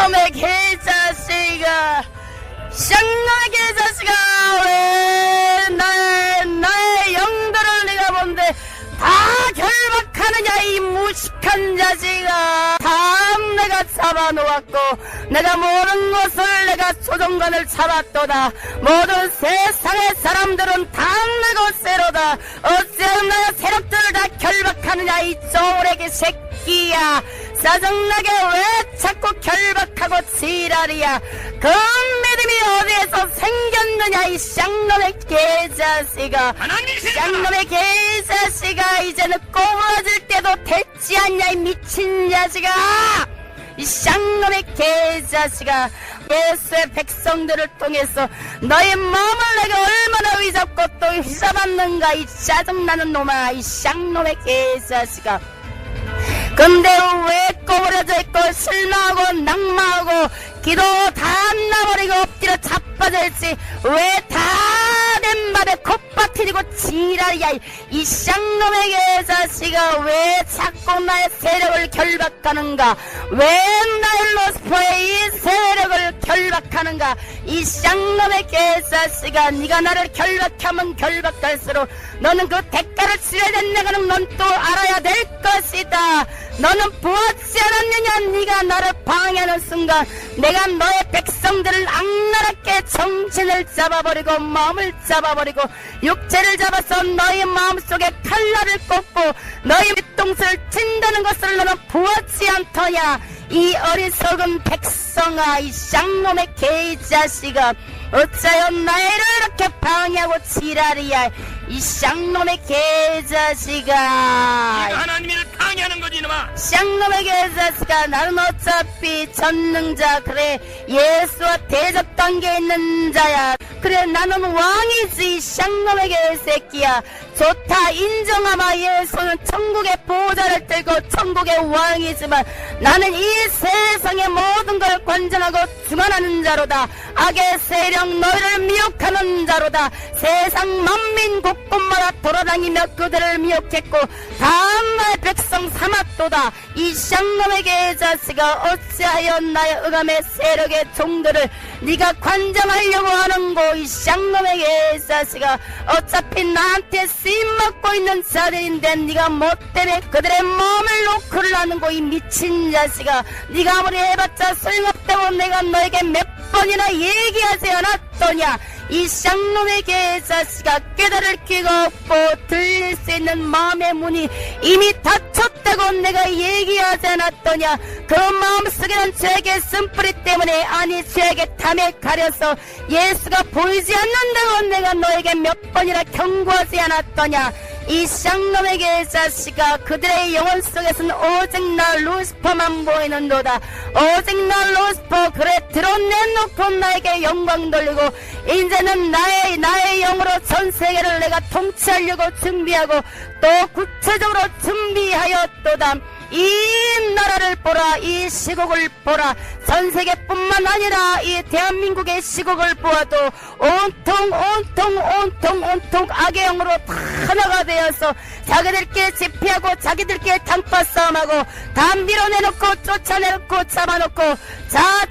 쌍놈의 개자식아, 쌍놈의 개자식아, 왜 나의 영도를 내가 본데 다 결박하느냐, 이 무식한 자식아. 다 내가 잡아놓았고, 내가 모든 것을 내가 조종관을 잡았도다. 모든 세상의 사람들은 다 내 것으로다. 어찌하면 내가 세력들을 다 결박하느냐, 이 쪼레기 새끼야. 짜증나게 왜 자꾸 결박하고 지랄이야. 그 믿음이 어디에서 생겼느냐, 이 쌍놈의 개자식아. 쌍놈의 개자식아, 이제는 꼬부라질 때도 됐지 않냐, 이 미친 자식아. 이 쌍놈의 개자식아, 예수의 백성들을 통해서 너의 마음을 내가 얼마나 위잡고 또 휘잡았는가, 이 짜증나는 놈아, 이 쌍놈의 개자식아. 근데 왜 꼬부려져 있고 실망하고 낙마하고 기도 다 안 나버리고 엎드려 자빠져있지, 왜 다 된 밥에 콧바트리고 지랄이야. 이 쌍놈의 개자식아, 왜 자꾸 나의 세력을 결박하는가, 왜 나의 로스포의 이 세력을 결박하는가. 이 쌍놈의 개자식아, 네가 나를 결박하면 결박할수록 너는 그 대가를 치러야 된다는 넌 또 알아야 될 것이다. 너는 보았지 않았느냐, 네가 나를 방해하는 순간 내가 너의 백성들을 악랄하게 정신을 잡아버리고 마음을 잡아버리고 육체를 잡아서 너의 마음속에 칼날을 꽂고 너의 밑동수를 친다는 것을 너는 보았지 않더냐. 이 어리석은 백성아, 이 쌍놈의 개자식아, 어찌하여 나를 이렇게 방해하고 지랄이야. 이 쌍놈의 개자식아, 하나님을 방해하는 거지 이놈아. 쌍놈의 개자식아, 나는 어차피 전능자, 그래 예수와 대접 단계에 있는 자야. 그래 나는 왕이지. 이 쌍놈의 개새끼야. 좋다, 인정하마. 예수는 천국의 보좌를 들고 천국의 왕이지만 나는 이 세상의 모든 걸 관전하고 주관하는 자로다. 악의 세력 너희를 미혹하는 자로다. 세상 만민 곳곳마다 돌아다니며 그들을 미혹했고 다음 나의 백성 삼았도다. 이 쌍놈의 개자식아, 어찌하여 나의 의감의 세력의 종들을 네가 관장하려고 하는고. 이 쌍놈의 개자식아, 어차피 나한테 쓰임받고 있는 자들인데 네가 뭐 때문에 그들의 마음을 놓고를 하는고. 이 미친 자식아, 네가 아무리 해봤자 소용없다고 내가 너에게 몇 번이나 얘기하지 않았더냐. 이 쌍놈의 개자식아, 깨달을 기가 없고 들릴 수 있는 마음의 문이 이미 닫혔다고 내가 얘기하지 않았더냐. 그 마음속에는 죄의 쓴뿌리 때문에, 아니 죄의 탐에 가려서 예수가 보이지 않는다고 내가 너에게 몇 번이나 경고하지 않았더냐. 이 쌍놈의 개자식아, 그들의 영혼 속에서는 오직 나 루시퍼만 보이는도다. 오직 나 루시퍼, 그래 드러내놓고 나에게 영광 돌리고 이제는 나의 영으로 전 세계를 내가 통치하려고 준비하고 또 구체적으로 준비하였도다. 이 나라를 보라, 이 시국을 보라. 전 세계뿐만 아니라 이 대한민국의 시국을 보아도 온통 악의 영으로 다 하나가 되어서 자기들끼리 집회하고 자기들끼리 단파 싸움하고 다 밀어내놓고 쫓아내놓고 잡아놓고 자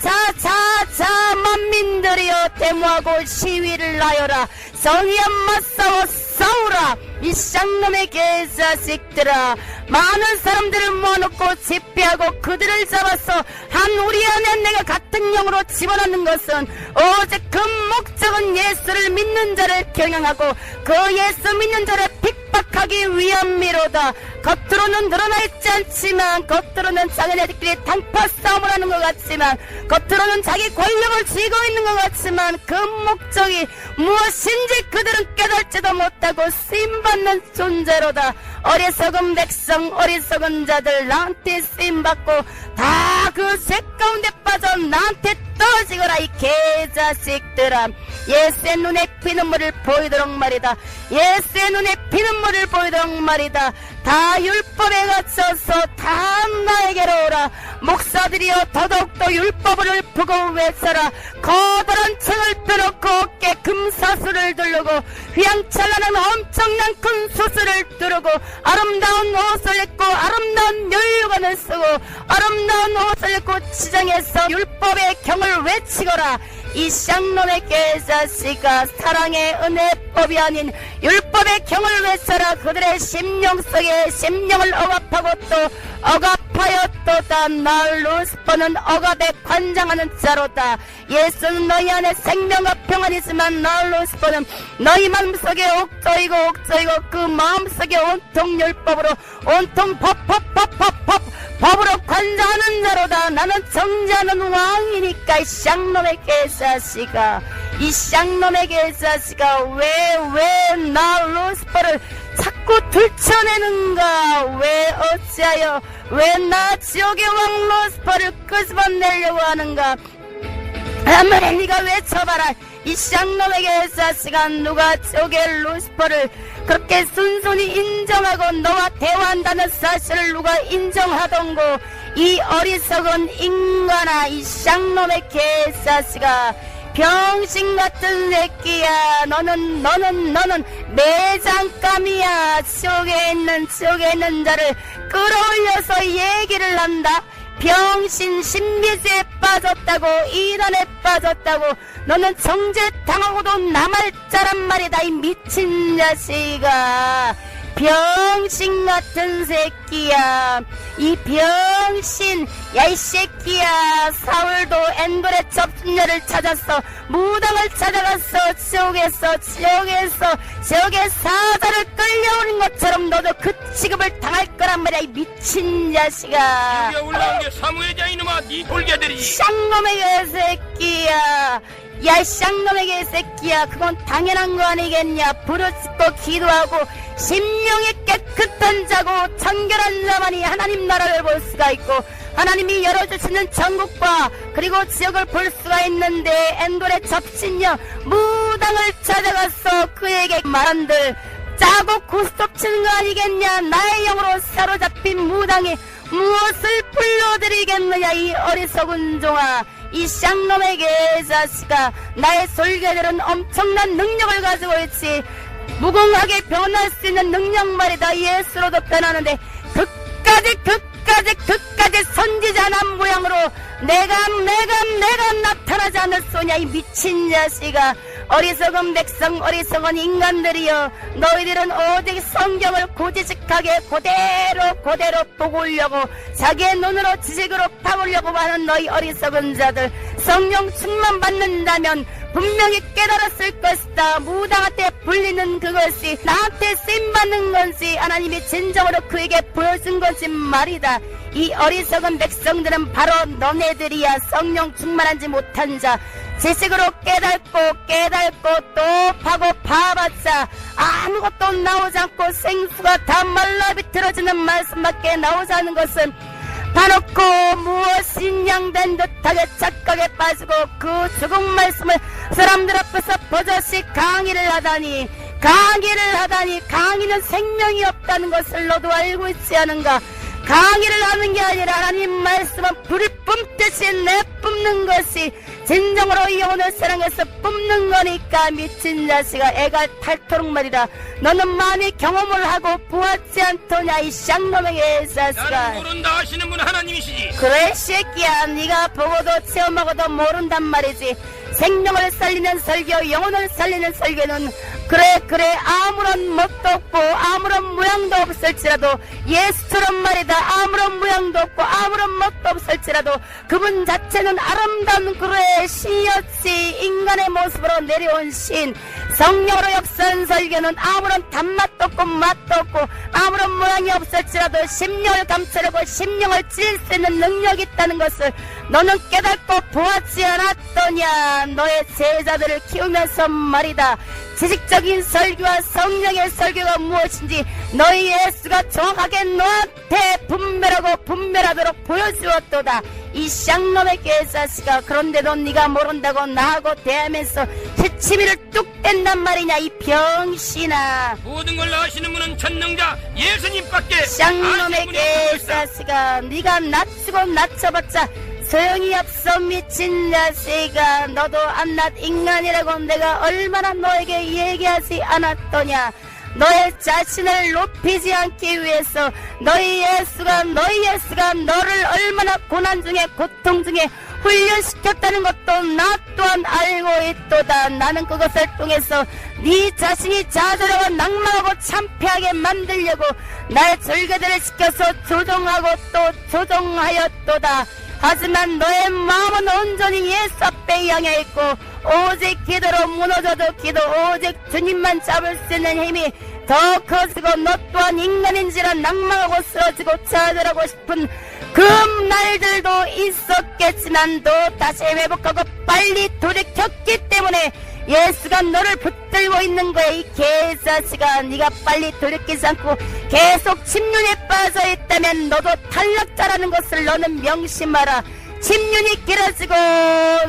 만민들이여 데모하고 시위를 하여라. 정의에 맞서워 싸우라. 이 쌍놈의 개자식들아, 많은 사람들을 모아놓고 집회하고 그들을 잡아서 한 우리 안에 내가 같은 영으로 집어넣는 것은 오직 그 목적은 예수를 믿는 자를 경영하고 그 예수 믿는 자를 핍박하기 위함이로다. 겉으로는 드러나 있지 않지만, 겉으로는 자기네들끼리 단파 싸움을 하는 것 같지만, 겉으로는 자기 권력을 쥐고 있는 것 같지만 그 목적이 무엇인지 그들은 깨달지도 못하고 쓰임받는 존재로다. 어리석은 백성, 어리석은 자들, 나한테 쓰임받고 다 그 죄 가운데 빠져 나한테 떨어지거라. 이 개자식들아, 예수의 눈에 피눈물을 보이도록 말이다. 예수의 눈에 피눈물을 보이도록 말이다. 다 율법에 갇혀서 다 나에게로 오라. 목사들이여 더더욱더 율법을 읊고 외쳐라. 커다란 책을 펴놓고 어깨 금사슬을 두르고 휘황찬란한 엄청난 큰 수술을 두르고 아름다운 옷을 입고 아름다운 면류관을 쓰고 아름다운 옷을 입고 지정해서 율법의 경을 외치거라. 이 쌍놈의 개자식아, 사랑의 은혜법이 아닌 율법의 경을 외쳐라. 그들의 심령 속에 심령을 억압하고 또 억압하여 또다. 나 루스퍼는 억압에 관장하는 자로다. 예수는 너희 안에 생명과 평안이지만 나 루스퍼는 너희 마음속에 옥조이고 그 마음속에 온통 율법으로 온통 법으로 관장하는 자로다. 나는 정죄하는 왕이니까. 이 쌍놈의 개자식아, 이 쌍놈의 개자식아, 왜 나 루스퍼를 자꾸 들춰내는가? 왜 어찌하여 왜 나 지옥의 왕 루스퍼를 끄집어내려고 하는가? 아무리 네가 외쳐봐라. 이 쌍놈의 개자식아, 누가 지옥의 루스퍼를 그렇게 순순히 인정하고 너와 대화한다는 사실을 누가 인정하던고? 이 어리석은 인간아, 이 쌍놈의 개자식아, 병신같은 새끼야. 너는 매장감이야. 지옥에 있는 자를 끌어올려서 얘기를 한다. 병신 신비주의에 빠졌다고, 이단에 빠졌다고. 너는 정죄당하고도 남할 자란 말이다. 이 미친 자식아, 병신 같은 새끼야. 이 병신, 야 이 새끼야. 사울도 엔돌의 접순녀를 찾았어. 무당을 찾아갔어. 지옥에 사자를 끌려오는 것처럼 너도 그 취급을 당할 거란 말이야. 이 미친 자식아. 여기 올라온 게 사무회장 이놈아, 네 돌개들이. 쌍놈의 개새끼야. 야, 쌍놈의 개새끼야. 그건 당연한 거 아니겠냐. 부르짖고 기도하고 심령이 깨끗한 자고 청결한 자만이 하나님 나라를 볼 수가 있고 하나님이 열어주시는 천국과 그리고 지옥을 볼 수가 있는데, 엔돌의 접신녀 무당을 찾아가서 그에게 말한들 짜고 고스톱치는 거 아니겠냐. 나의 영으로 사로잡힌 무당이 무엇을 불러드리겠느냐. 이 어리석은 종아, 이 쌍놈의 개자식아. 나의 솔개들은 엄청난 능력을 가지고 있지. 무궁하게 변할 수 있는 능력 말이다. 예수로도 변하는데 끝까지 선지자난 모양으로 내가 나타나지 않을 소냐. 이 미친 자식아, 어리석은 백성, 어리석은 인간들이여, 너희들은 오직 성경을 고지식하게 그대로 보고 오려고 자기의 눈으로 지식으로 파보려고 하는 너희 어리석은 자들, 성령 충만 받는다면 분명히 깨달았을 것이다. 무당한테 불리는 그것이 나한테 쓰임받는 건지 하나님이 진정으로 그에게 보여준 건지 말이다. 이 어리석은 백성들은 바로 너네들이야. 성령 충만하지 못한 자, 지식으로 깨닫고 또 파고 파봤자 아무것도 나오지 않고 생수가 다 말라 비틀어지는 말씀밖에 나오지 않은 것은 봐놓고 무엇이 양된 듯하게 착각에 빠지고 그 죽은 말씀을 사람들 앞에서 버젓이 강의를 하다니 강의는 생명이 없다는 것을 너도 알고 있지 않은가? 강의를 하는 게 아니라 하나님 말씀은 불이 뿜듯이 내뿜는 것이 진정으로 영혼을 사랑해서 뿜는 거니까. 미친 자식아, 애가 탈토록 말이라. 너는 많이 경험을 하고 보았지 않더냐. 이 쌍놈의 개자식아. 나는 모른다 하시는 분 하나님이시지. 그래 새끼야, 네가 보고도 체험하고도 모른단 말이지. 생명을 살리는 설교, 영혼을 살리는 설교는 그래 아무런 멋도 없고 아무런 모양도 없을지라도, 예수처럼 말이다, 아무런 모양도 없고 아무런 멋도 없을지라도 그분 자체는 아름다운 그래 신이었지. 인간의 모습으로 내려온 신, 성령으로 역사한 설교는 아무런 단맛도 없고 맛도 없고 아무런 모양이 없을지라도 심령을 감추려고 심령을 찔 수 있는 능력이 있다는 것을 너는 깨닫고 보았지 않았더냐. 너의 제자들을 키우면서 말이다. 지식적인 설교와 성령의 설교가 무엇인지 너희 예수가 정확하게 너한테 분별하도록 보여주었도다. 이 쌍놈의 개자식아, 그런데도 네가 모른다고 나하고 대하면서 시치미를 뚝 뗀단 말이냐, 이 병신아. 모든 걸 아시는 분은 전능자 예수님밖에 쌍놈의 아시는 분이 없는 것이다. 개자식아, 네가 낮추고 낮춰봤자 소용이 없어. 미친 자식아, 너도 안낮 인간이라고 내가 얼마나 너에게 얘기하지 않았더냐. 너의 자신을 높이지 않기 위해서 너희 예수가 너를 얼마나 고난 중에 고통 중에 훈련시켰다는 것도 나 또한 알고 있도다. 나는 그것을 통해서 네 자신이 좌절하고 낭망하고 참패하게 만들려고 나의 절개들을 시켜서 조종하고 또 조종하였도다. 하지만 너의 마음은 온전히 예수 앞에 향해 있고 오직 기도로 무너져도 기도, 오직 주님만 잡을 수 있는 힘이 더 커지고 너 또한 인간인지라 낭망하고 쓰러지고 좌절하고 싶은 그 날들도 있었겠지만 또 다시 회복하고 빨리 돌이켰기 때문에 예수가 너를 붙들고 있는 거야. 이 개자식아, 네가 빨리 돌이키지 않고 계속 침륜에 빠져 있다면 너도 탈락자라는 것을 너는 명심하라. 침륜이 길어지고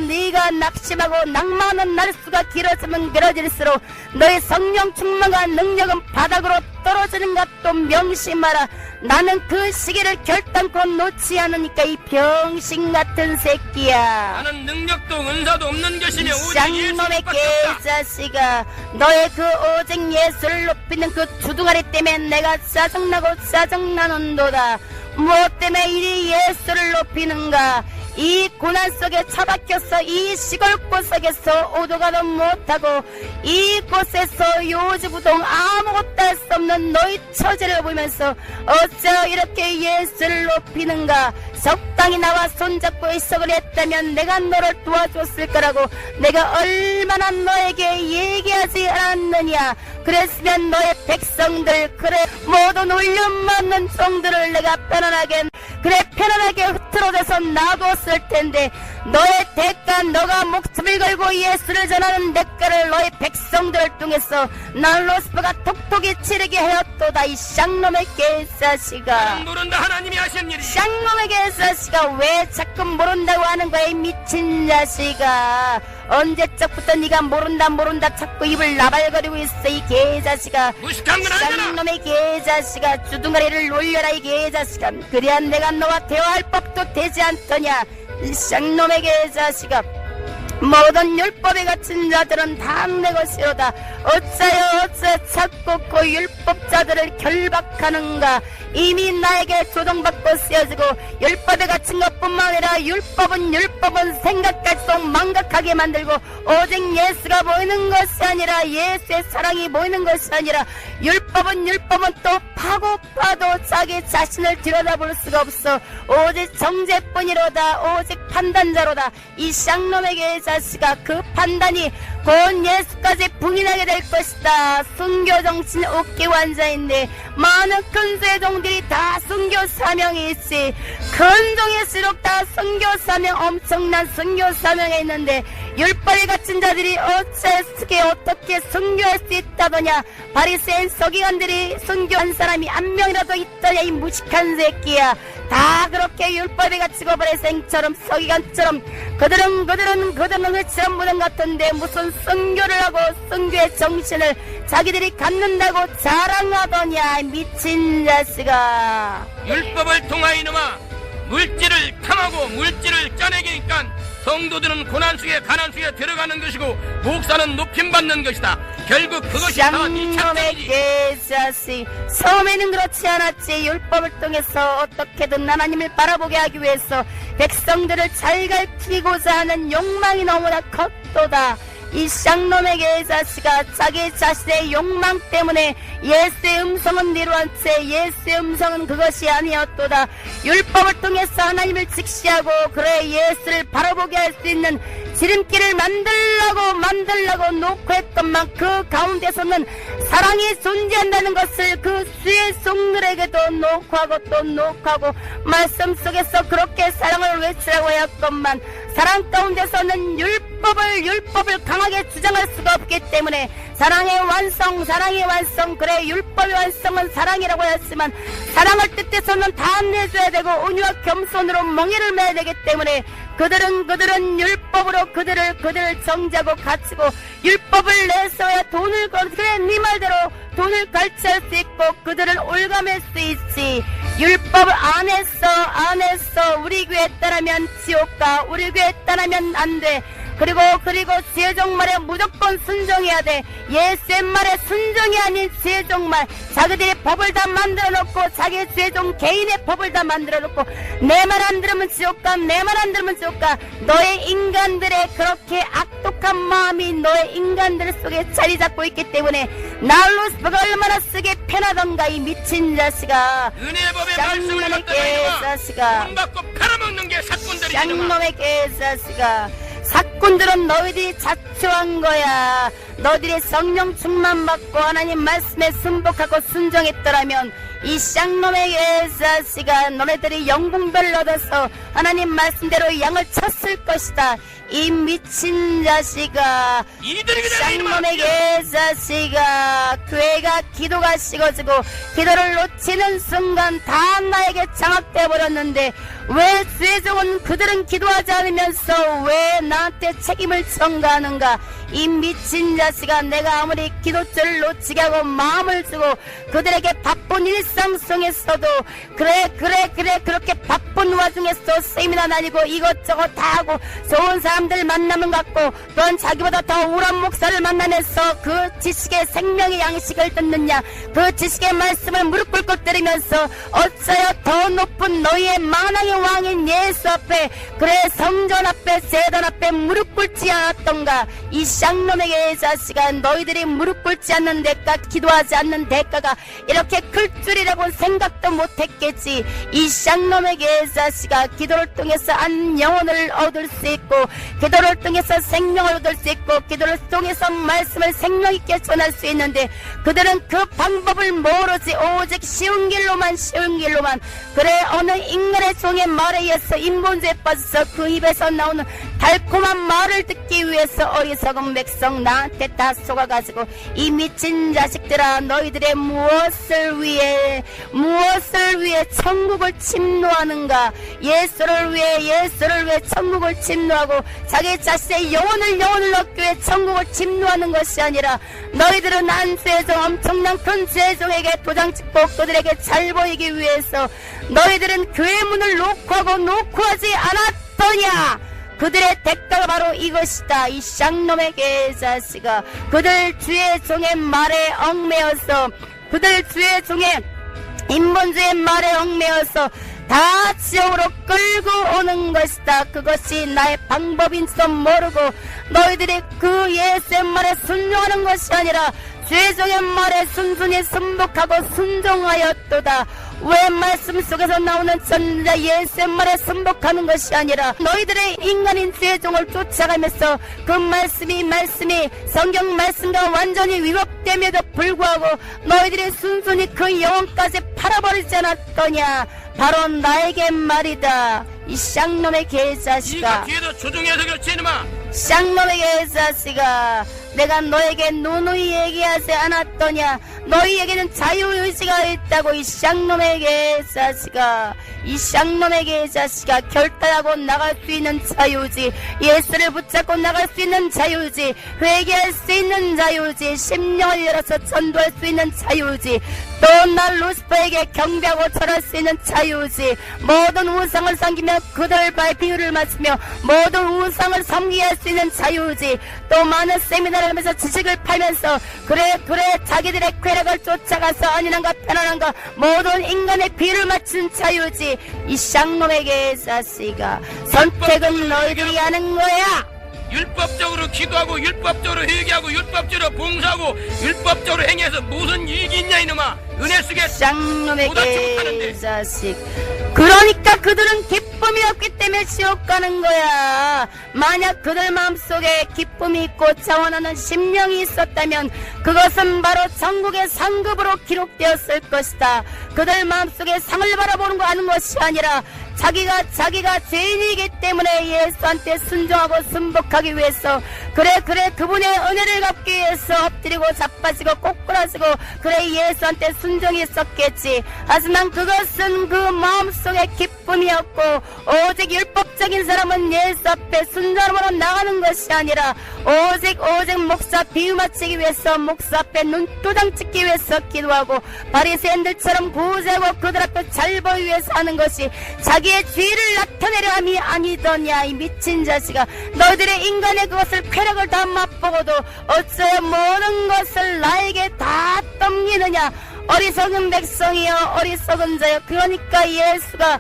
네가 낙심하고 낭만하는 날수가 길어지면 길어질수록 너의 성령 충만과 능력은 바닥으로 떨어지는 것도 명심하라. 나는 그 시기를 결단코 놓지 않으니까 이 병신같은 새끼야. 나는 능력도 은사도 없는 것이며 오직 쌍놈의 예수님밖에 없다. 개자식아, 너의 그 오직 예수를 높이는 그 주둥아리 때문에 내가 짜증나고 짜증나는도다. 무엇 때문에 이 예수를 높이는가? 이 고난 속에 처박혀서 이 시골 구석에서 오도가도 못하고 이곳에서 요지부동 아무것도 할 수 없는 너희 처지를 보면서 어째 이렇게 예수를 높이는가? 적당히 나와 손잡고 있어을 했다면 내가 너를 도와줬을 거라고 내가 얼마나 너에게 얘기하지 않았느냐. 그랬으면 너의 백성들, 그래 모든 울림받는 종들을 내가 편안하게 흐트러져서 놔뒀을 텐데 너의 대가, 너가 목숨을 걸고 예수를 전하는 대가를 너의 백성들을 통해서 날로스프가 톡톡히 치르게 하였도다. 이 쌍놈의 개자식아, 나는 모른다. 하나님이 하신 일이 쌍놈의 개자식아, 왜 자꾸 모른다고 하는 거야, 이 미친 자식아. 언제적부터 네가 모른다 자꾸 입을 나발거리고 있어, 이 개자식아. 무식한 건 아니잖아. 쌍놈의 개자식아, 주둥아리를 놀려라, 이 개자식아. 그래야 내가 너와 대화할 법도 되지 않더냐. 이 쌍놈의 개자식아, 모든 율법에 갇힌 자들은 다 내 것이로다. 어째 자꾸 그 율법자들을 결박하는가. 이미 나에게 조정받고 쓰여지고 율법에 갇힌 것뿐만 아니라 율법은 생각까지도 망각하게 만들고 오직 예수가 보이는 것이 아니라 예수의 사랑이 보이는 것이 아니라 율법은 또 파도 자기 자신을 들여다볼 수가 없어. 오직 정죄뿐이로다. 오직 판단자로다. 이 쌍놈에게 자식아, 그 판단이 곧 예수까지 부인하게 될 것이다. 순교 정신 웃기고 앉아있네. 많은 큰 세종들이 다 순교 사명이 있지. 큰 종일수록 다 순교 사명, 엄청난 순교 사명에 있는데 율법에 갇힌 자들이 어떻게 순교할 수 있다더냐. 바리새인 서기관들이 순교한 사람이 한 명이라도 있더냐, 이 무식한 새끼야. 다 그렇게 율법에 갇히고 바리새인처럼 서기관처럼 그들은 회처럼 무덤 같은데 무슨 순교를 하고 순교의 정신을 자기들이 갖는다고 자랑하더냐, 미친 자식아. 율법을 통하여 이놈아 물질을 탐하고 물질을 짜내기니까 성도들은 고난 속에 가난 속에 들어가는 것이고 목사는 높임받는 것이다. 결국 그것이 다 네 쌍놈의 착각이지. 개자식, 처음에는 그렇지 않았지. 율법을 통해서 어떻게든 하나님을 바라보게 하기 위해서 백성들을 잘 가르치고자 하는 욕망이 너무나 컸도다. 이 쌍놈의 개자식아, 자기 자신의 욕망 때문에 예수의 음성은 미루한 채 예수의 음성은 그것이 아니었도다. 율법을 통해서 하나님을 직시하고 그래 예수를 바라보게 할 수 있는 지름길을 만들라고 놓고 했건만 그 가운데서는 사랑이 존재한다는 것을 그 수의 종들에게도 놓고 하고 또 놓고 하고 말씀 속에서 그렇게 사랑을 외치라고 하였건만 사랑 가운데서는 율법을 강하게 주장할 수가 없기 때문에 사랑의 완성 그래 율법의 완성은 사랑이라고 했지만 사랑을 뜻해서는 다 내줘야 되고 온유와 겸손으로 멍에를 매야 되기 때문에 그들은 율법으로 그들을 정지하고 갇히고 율법을 내서야 돈을 그래 네 말대로 돈을 갈취할 수 있고 그들을 올가맬 수 있지. 율법을 안했어 우리 교회에 따르면 지옥가 우리 교회에 따르면 안돼. 그리고 지혜종 말에 무조건 순종해야 돼. 예수의 말에 순종이 아닌 지혜종 말. 자기들이 법을 다 만들어 놓고 자기 지혜종 개인의 법을 다 만들어 놓고 내 말 안 들으면 지옥가 내 말 안 들으면 지옥가. 너의 인간들의 그렇게 악독한 마음이 너의 인간들 속에 자리 잡고 있기 때문에 나루스퍼가 얼마나 쓰기 편하던가 이 미친 자식아. 은혜의 법의 말씀을 갖다가 이놈아 돈 받고 팔아먹는 게 사꾼들이 쌍놈의 개자식아. 사꾼들은 너희들이 자초한 거야. 너희들이 성령 충만 받고 하나님 말씀에 순복하고 순종했더라면 이 쌍놈의 개자식아 너네들이 영궁별을 얻어서 하나님 말씀대로 양을 쳤을 것이다. 이 미친 자식아. 쌍놈의 개자식아. 교회가 기도가 식어지고 기도를 놓치는 순간 다 나에게 장악되어 버렸는데 왜 죄종은 그들은 기도하지 않으면서 왜 나한테 책임을 전가하는가. 이 미친 자식아. 내가 아무리 기도줄을 놓치게 하고 마음을 주고 그들에게 바쁜 일상 속에서도 그래 그렇게 바쁜 와중에서 세미나 다니고 이것저것 다 하고 좋은 사람들 만나면 갖고 또한 자기보다 더 우울한 목사를 만나면서 그 지식의 생명의 양식을 듣느냐. 그 지식의 말씀을 무릎 꿇고 때리면서 어찌하여 더 높은 너희의 만왕의 왕인 예수 앞에 그래 성전 앞에 제단 앞에 무릎 꿇지 않았던가. 이 쌍놈에게 자식아 너희들이 무릎 꿇지 않는 대가 기도하지 않는 대가가 이렇게 클 줄이라고 생각도 못했겠지. 이 쌍놈에게 자식아 기도를 통해서 한 영혼을 얻을 수 있고 기도를 통해서 생명을 얻을 수 있고 기도를 통해서 말씀을 생명 있게 전할 수 있는데 그들은 그 방법을 모르지. 오직 쉬운 길로만 그래 어느 인간의 종의 말에 의해서 인본주의에 빠져서 그 입에서 나오는 달콤한 말을 듣기 위해서 어리석은 백성 나한테 다 속아가지고 이 미친 자식들아 너희들의 무엇을 위해 천국을 침노하는가. 예수를 위해 천국을 침노하고 자기 자신의 영혼을 얻기 위해 천국을 침노하는 것이 아니라 너희들은 한 죄종 엄청난 큰 죄종에게 도장 찍고 그들에게 잘 보이기 위해서 너희들은 교회 문을 놓고 하지 않았더냐. 그들의 대가가 바로 이것이다. 이 쌍놈의 개자식아. 그들 주의 종의 말에 얽매여서 그들 주의 종의 인본주의 말에 얽매여서 다 지옥으로 끌고 오는 것이다. 그것이 나의 방법인지도 모르고 너희들이 그 예수의 말에 순종하는 것이 아니라 죄종의 말에 순순히 순복하고 순종하였도다. 왜 말씀 속에서 나오는 전자 예수의 말에 순복하는 것이 아니라 너희들의 인간인 죄종을 쫓아가면서 그 말씀이 성경 말씀과 완전히 위법됨에도 불구하고 너희들이 순순히 그 영혼까지 팔아버리지 않았더냐. 바로 나에게 말이다. 이 쌍놈의 개자식아. 네가 뒤에도 조종해서 그렇지 이놈아. 쌍놈의 개자식아. 내가 너에게 누누이 얘기하지 않았더냐. 너희에게는 자유의지가 있다고. 이 쌍놈의 개자식아. 이 쌍놈의 개자식아. 결단하고 나갈 수 있는 자유의지, 예수를 붙잡고 나갈 수 있는 자유의지, 회개할 수 있는 자유의지, 심령을 열어서 전도할 수 있는 자유의지, 또 나 루시퍼에게 경배하고 절할 수 있는 자유의지, 모든 우상을 섬기며 그들 바의 비유를 맞추며 모든 우상을 섬기게 할 수 있는 자유의지, 또 많은 세미나를 하면서 지식을 팔면서 그래 자기들의 쾌락을 쫓아가서 안일한가 편안한가 모든 인간의 비유를 맞춘 자유의지. 이 쌍놈에게 자식아. 선택은 너희들이 하는 거야. 율법적으로 기도하고 율법적으로 회개하고 율법적으로 봉사하고 율법적으로 행해서 무슨 이익이 있냐 이놈아. 은혜 속에 쌍놈의 도달치 못하는데. 개자식. 그러니까 그들은 기쁨이 없기 때문에 지옥 가는 거야. 만약 그들 마음속에 기쁨이 있고 자원하는 심령이 있었다면 그것은 바로 천국의 상급으로 기록되었을 것이다. 그들 마음속에 상을 바라보는 거 아는 것이 아니라 자기가 죄인이기 때문에 예수한테 순종하고 순복하기 위해서 그래 그분의 은혜를 갚기 위해서 엎드리고 자빠지고 꼬꾸라지고 그래 예수한테 순종이 있었겠지. 하지만 그것은 그 마음속에 기쁨이 없고 오직 율법적인 사람은 예수 앞에 순전함으로 나가는 것이 아니라 오직 목사 비유 맞추기 위해서 목사 앞에 눈도장 찍기 위해서 기도하고 바리새인들처럼 구제하고 그들 앞에 잘 보이기 위해서 하는 것이 자기의 죄를 나타내려 함이 아니더냐. 이 미친 자식아, 너희들의 인간의 그것을 쾌락을 다 맛보고도 어찌하여 모든 것을 나에게 다 떠미느냐. 어리석은 백성이여 어리석은 자여. 그러니까 예수가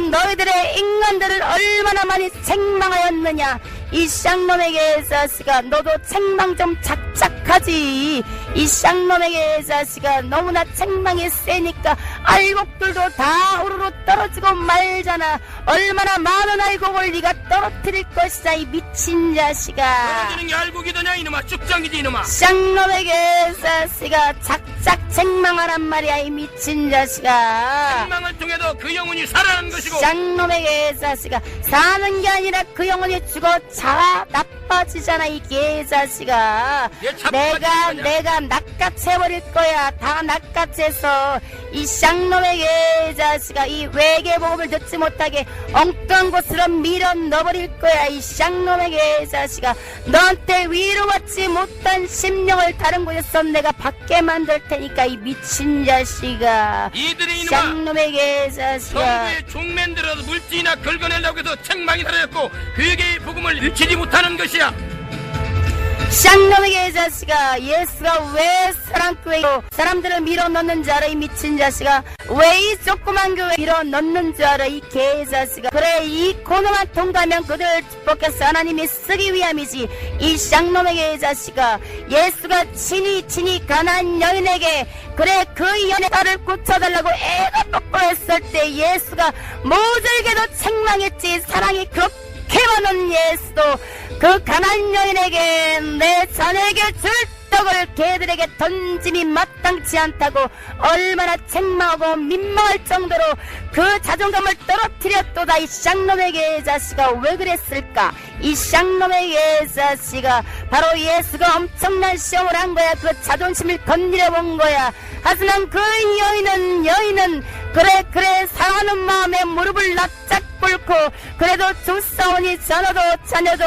너희들의 인간들을 얼마나 많이 책망하였느냐. 이 쌍놈의 개자식아, 너도 책망 좀 작작하지. 이 쌍놈의 개자식아, 너무나 책망이 세니까 알곡들도 다 우르르 떨어지고 말잖아. 얼마나 많은 알곡을 네가 떨어뜨릴 것이다. 이 미친 자식아. 떨어지는 게 알곡이더냐 이놈아. 쭉정이지 이놈아. 쌍놈의 개자식아, 작작 책망하란 말이야. 이 미친 자식아. 책망을 통해도 그 영혼이 살아나는 것이고 쌍놈의 개자식아, 사는 게 아니라 그 영혼이 죽어 나빠지잖아. 이 개자식아. 내가 낚아채버릴 거야. 다 낚아채서 이 쌍놈의 개자식아, 이 외계복음을 듣지 못하게 엉뚱한 곳으로 밀어 넣어버릴 거야. 이 쌍놈의 개자식아, 너한테 위로받지 못한 심령을 다른 곳에서 내가 받게 만들 테니까. 이 미친 자식아. 이들이 이놈아 쌍놈의 개자식아. 성부의 종맨들어서 물질이나 긁어내려고 해서 책망이 사라졌고 회개의 복음을 일치지 못하는 것이야. 쌍놈의 개자식아, 예수가 왜 사랑교회로 사람들을 밀어넣는 줄 알아. 이 미친 자식아. 왜 이 조그만 교회 밀어넣는 줄 알아. 이 개자식아. 그래, 이 고노만 통과하면 그들을 축복해서 하나님이 쓰기 위함이지. 이 쌍놈의 개자식아, 예수가 친히 가난한 여인에게 그래 그 여인의 딸을 고쳐달라고 애가 뻑뻑 했을 때 예수가 모질게도 책망했지. 사랑이 그렇게 많은 예수도 그 가난한 여인에게 내 자네에게 줄 떡을 개들에게 던짐이 마땅치 않다고 얼마나 책망하고 민망할 정도로 그 자존감을 떨어뜨렸도다. 이 쌍놈의 개자식아, 왜 그랬을까? 이 쌍놈의 개자식아, 바로 예수가 엄청난 시험을 한 거야. 그 자존심을 건드려 본 거야. 하지만 그 여인은 그래 사랑하는 마음에 무릎을 납작 꿇고 그래도 조사오니 자녀도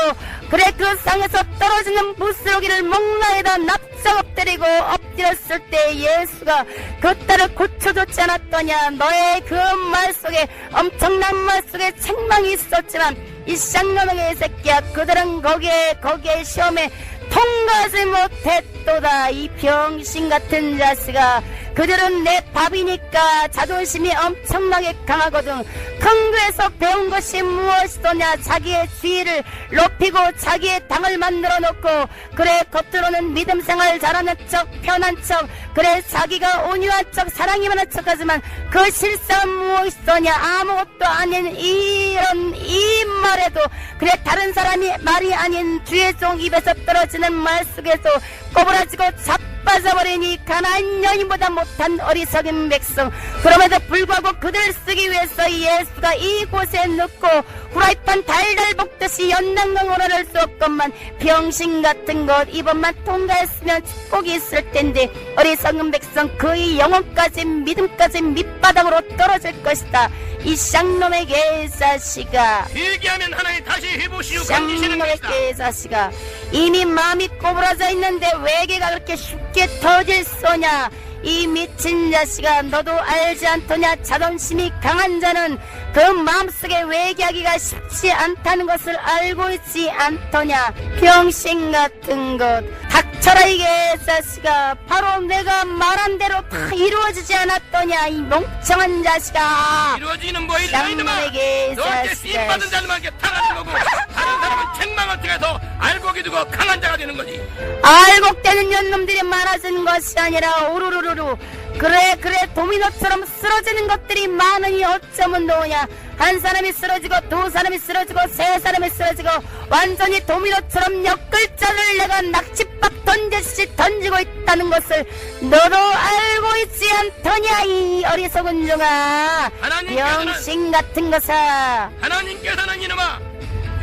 그래 그 상에서 떨어지는 부스러기를 목나에다 납작 엎드리고 엎드렸을 때 예수가 그 딸을 고쳐줬지 않았더냐. 너의 그 말 속에 엄청난 말 속에 책망이 있었지만 이 쌍놈의 새끼야, 그들은 거기에 시험에 통과하지 못했도다. 이 병신 같은 자식아, 그들은 내 밥이니까 자존심이 엄청나게 강하거든. 큰 교에서 배운 것이 무엇이더냐. 자기의 지위를 높이고 자기의 당을 만들어 놓고 그래 겉으로는 믿음 생활 잘하는 척 편한 척 그래 자기가 온유한 척 사랑이 많은 척 하지만 그 실상은 무엇이더냐. 아무것도 아닌 이런 이 말에도 그래 다른 사람이 말이 아닌 주의 종 입에서 떨어지는 말 속에서 꼬부라지고 자빠져버리니 가난한 여인보다 못한 어리석은 백성. 그럼에도 불구하고 그들을 쓰기 위해서 예수가 이곳에 넣고 후라이팬 달달 볶듯이 연낭강 오라를 수 없건만 병신 같은 것 이번만 통과했으면 축복이 있을 텐데 어리석은 백성, 그의 영혼까지 믿음까지 밑바닥으로 떨어질 것이다. 이 쌍놈의 개자식아, 회개하면 하나님 다시 해보시오 건지시는 쌍놈의 것이다. 개자식아, 이미 마음이 꼬부라져 있는데 외계가 그렇게 쉽게 터질 소냐. 이 미친 자식아, 너도 알지 않더냐. 자존심이 강한 자는 그 마음속에 외계하기가 쉽지 않다는 것을 알고 있지 않더냐. 병신 같은 것, 닥쳐라 이 개자식아. 바로 내가 말한 대로 다 이루어지지 않았더냐. 이 멍청한 자식아. 이루어지는 뭐 이놈아. 쌍놈의 너한테 개자식아. 쓰임받은 자들만 이렇게 당하는 거고 다른 사람은 책망을 어떻게 해서 알곡이 되고 강한 자가 되는 거지? 알곡되는 년놈들이 많아지는 것이 아니라 우르르르르 그래 도미노처럼 쓰러지는 것들이 많으니 어쩌면 좋으냐. 한 사람이 쓰러지고 두 사람이 쓰러지고 세 사람이 쓰러지고 완전히 도미노처럼 엮을자를 내가 낚싯밥 던지듯이 던지고 있다는 것을 너도 알고 있지 않더냐 이 어리석은 종아. 병신 같은 것아. 하나님께서는 이놈아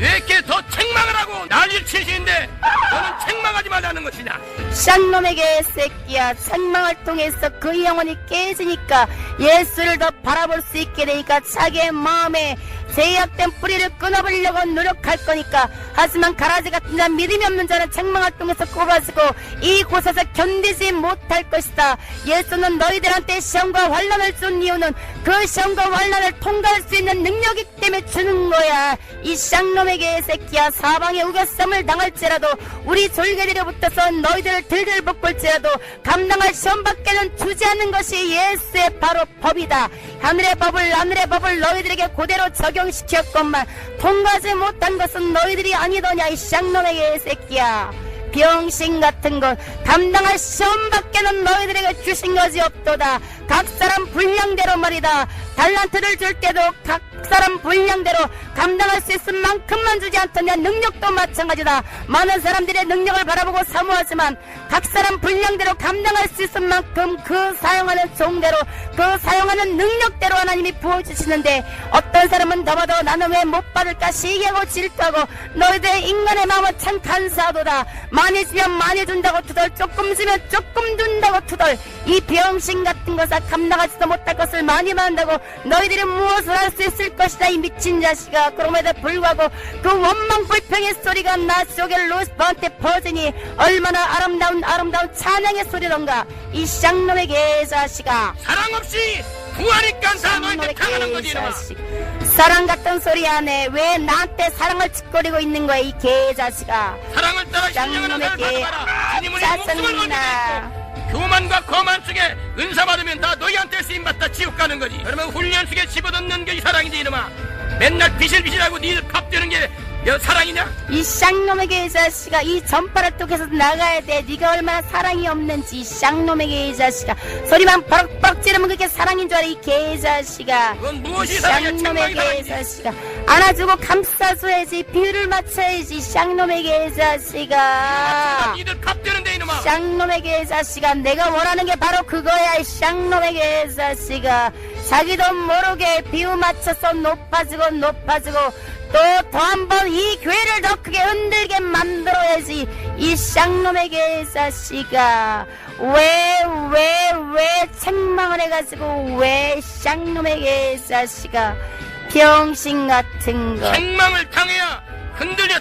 왜 이렇게 더 책망을 하고 난리를 치시는데 너는 책망하지 말라는 것이냐? 쌍놈의 개새끼야. 책망을 통해서 그 영혼이 깨지니까 예수를 더 바라볼 수 있게 되니까 자기의 마음에 제약된 뿌리를 끊어버리려고 노력할 거니까. 하지만 가라지 같은 자 믿음이 없는 자는 책망을 통해서 꼽아지고 이곳에서 견디지 못할 것이다. 예수는 너희들한테 시험과 환난을 준 이유는 그 시험과 환난을 통과할 수 있는 능력이기 때문에 주는 거야. 이 쌍놈의 개새끼야. 사방에 우겨쌈을 당할지라도 우리 졸개들이 붙어서 너희들을 들들 볶을지라도 감당할 시험밖에는 주지 않는 것이 예수의 바로 법이다. 하늘의 법을 너희들에게 그대로 적용시켰건만 통과하지 못한 것은 너희들이 아니더냐 이 쌍놈의 개새끼야. 병신 같은 것 감당할 시험밖에는 너희들에게 주신 것이 없도다. 각 사람 분량대로 말이다. 달란트를 줄 때도 각 사람 분량대로 감당할 수 있을 만큼만 주지 않더냐. 능력도 마찬가지다. 많은 사람들의 능력을 바라보고 사모하지만 각 사람 분량대로 감당할 수 있을 만큼 그 사용하는 종대로 그 사용하는 능력대로 하나님이 부어주시는데 어떤 사람은 더봐도 나는 왜 못 받을까 시기하고 질투하고 너희들의 인간의 마음은 참 간사하도다. 많이 주면 많이 준다고 투덜 조금 주면 조금 준다고 투덜. 이 병신 같은 것아 감당하지도 못할 것을 많이 만다고 너희들이 무엇을 할 수 있을 것이다 이 미친 자식아. 그럼에도 불구하고 그 원망 불평의 소리가 나 속에 루시퍼한테 퍼지니 얼마나 아름다운 찬양의 소리던가. 이 쌍놈의 개자식아. 사랑 없이 구하니까 다 너희들 당하는 거지 이놈아. 사랑 같은 소리 안 해. 왜 나한테 사랑을 짓거리고 있는 거야 이 개자식아. 사랑을 따라 신령한 나를 받아봐라. 주님은 이 목숨을 걸게 있고 교만과 거만 속에 은사 받으면 다 너희한테 쓰임받다 지옥 가는 거지. 그러면 훈련 속에 집어넣는 게 이 사랑이지 이놈아. 맨날 비실비실하고 니들 밥 되는 게 사랑이냐? 이 쌍놈의 개자식아. 이 전파를 통해서 나가야 돼. 네가 얼마나 사랑이 없는지. 이 쌍놈의 개자식아. 소리만 버럭버럭 지르면 그게 사랑인 줄 알아 이 개자식아. 그건 무엇이 사랑이야? 쌍놈의 개자식아. 안아주고 감싸줘야지. 비율을 맞춰야지. 쌍놈의 개자식아. 니들 밥 되는데 이놈아. 쌍놈의 개자식아. 내가 원하는 게 바로 그거야 이 쌍놈의 개자식아. 자기도 모르게 비유 맞춰서 높아지고 또 한 번 이 교회를 더 크게 흔들게 만들어야지 이 쌍놈의 개자식아. 왜 책망을 해가지고 왜 쌍놈의 개자식아. 병신 같은 거. 책망을 당해야 흔들려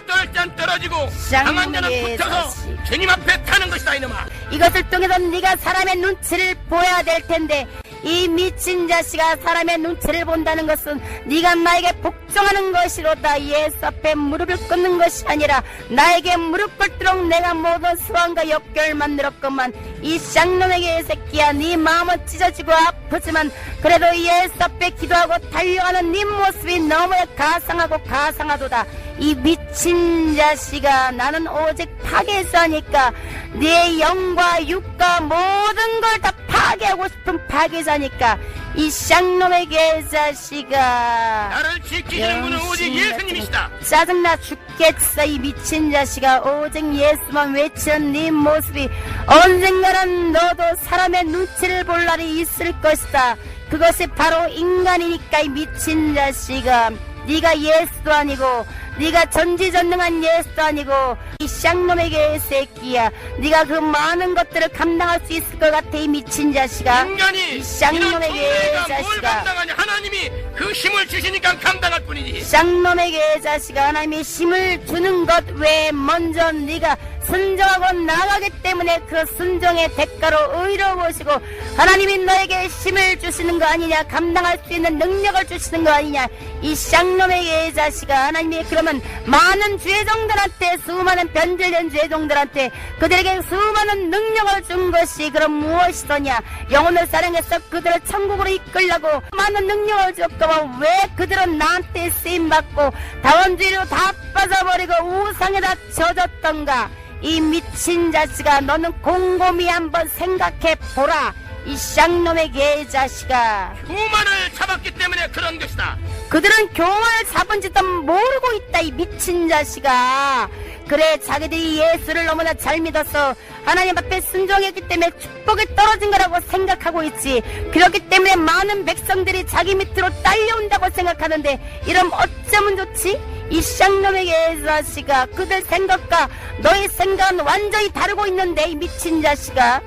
떨어지고 강한 자는 붙어서 주님 앞에 타는 것이다 이놈아. 이것을 통해서 네가 사람의 눈치를 보여야 될 텐데 이 미친 자식아. 사람의 눈치를 본다는 것은 네가 나에게 복종하는 것이로다. 예수 앞에 무릎을 꿇는 것이 아니라 나에게 무릎 꿇도록 내가 모든 수완과 역결을 만들었건만. 이 쌍놈의 개새끼야. 네 마음은 찢어지고 아프지만 그래도 예수 앞에 기도하고 달려가는 네 모습이 너무나 가상하도다. 이 미친 자식아. 나는 오직 파괴자니까. 네 영과 육과 모든 걸 다 파괴하고 싶은 파괴자니까. 이 쌍놈의 개자식아. 나를 지키시는 분은 오직 예수님이시다. 짜증나 죽겠어 이 미친 자식아. 오직 예수만 외치는 네 모습이 언젠가는 너도 사람의 눈치를 볼 날이 있을 것이다. 그것이 바로 인간이니까 이 미친 자식아. 네가 예수도 아니고 네가 전지전능한 예수도 아니고 이 쌍놈의 개새끼야. 네가 그 많은 것들을 감당할 수 있을 것 같아 이 미친 자식아. 인간이 이 쌍놈의 뭘 개자식아. 감당하냐? 하나님이 그 힘을 주시니까 감당할 뿐이지. 쌍놈의 개자식아. 하나님이 힘을 주는 것 외에 먼저 네가 순종하고 나가기 때문에 그 순종의 대가로 의로우시고 하나님이 너에게 힘을 주시는 거 아니냐. 감당할 수 있는 능력을 주시는 거 아니냐. 이 쌍놈의 개자식아. 하나님이 그러면 많은 죄종들한테 수많은 변질된 죄종들한테 그들에게 수많은 능력을 준 것이 그럼 무엇이더냐. 영혼을 사랑해서 그들을 천국으로 이끌려고 많은 능력을 줬고 동안 왜 그들은 나한테 쓰임받고 다원주의로 다 빠져버리고 우상에다 젖었던가? 이 미친 자식아, 너는 곰곰이 한번 생각해보라. 이 쌍놈의 개자식아. 교만을 잡았기 때문에 그런 것이다. 그들은 교만을 잡은지도 모르고 있다, 이 미친 자식아. 그래, 자기들이 예수를 너무나 잘 믿어서 하나님 앞에 순종했기 때문에 축복이 떨어진 거라고 생각하고 있지. 그렇기 때문에 많은 백성들이 자기 밑으로 딸려온다고 생각하는데, 이러면 어쩌면 좋지? 이 쌍놈의 개자식아, 그들 생각과 너의 생각은 완전히 다르고 있는데, 이 미친 자식아.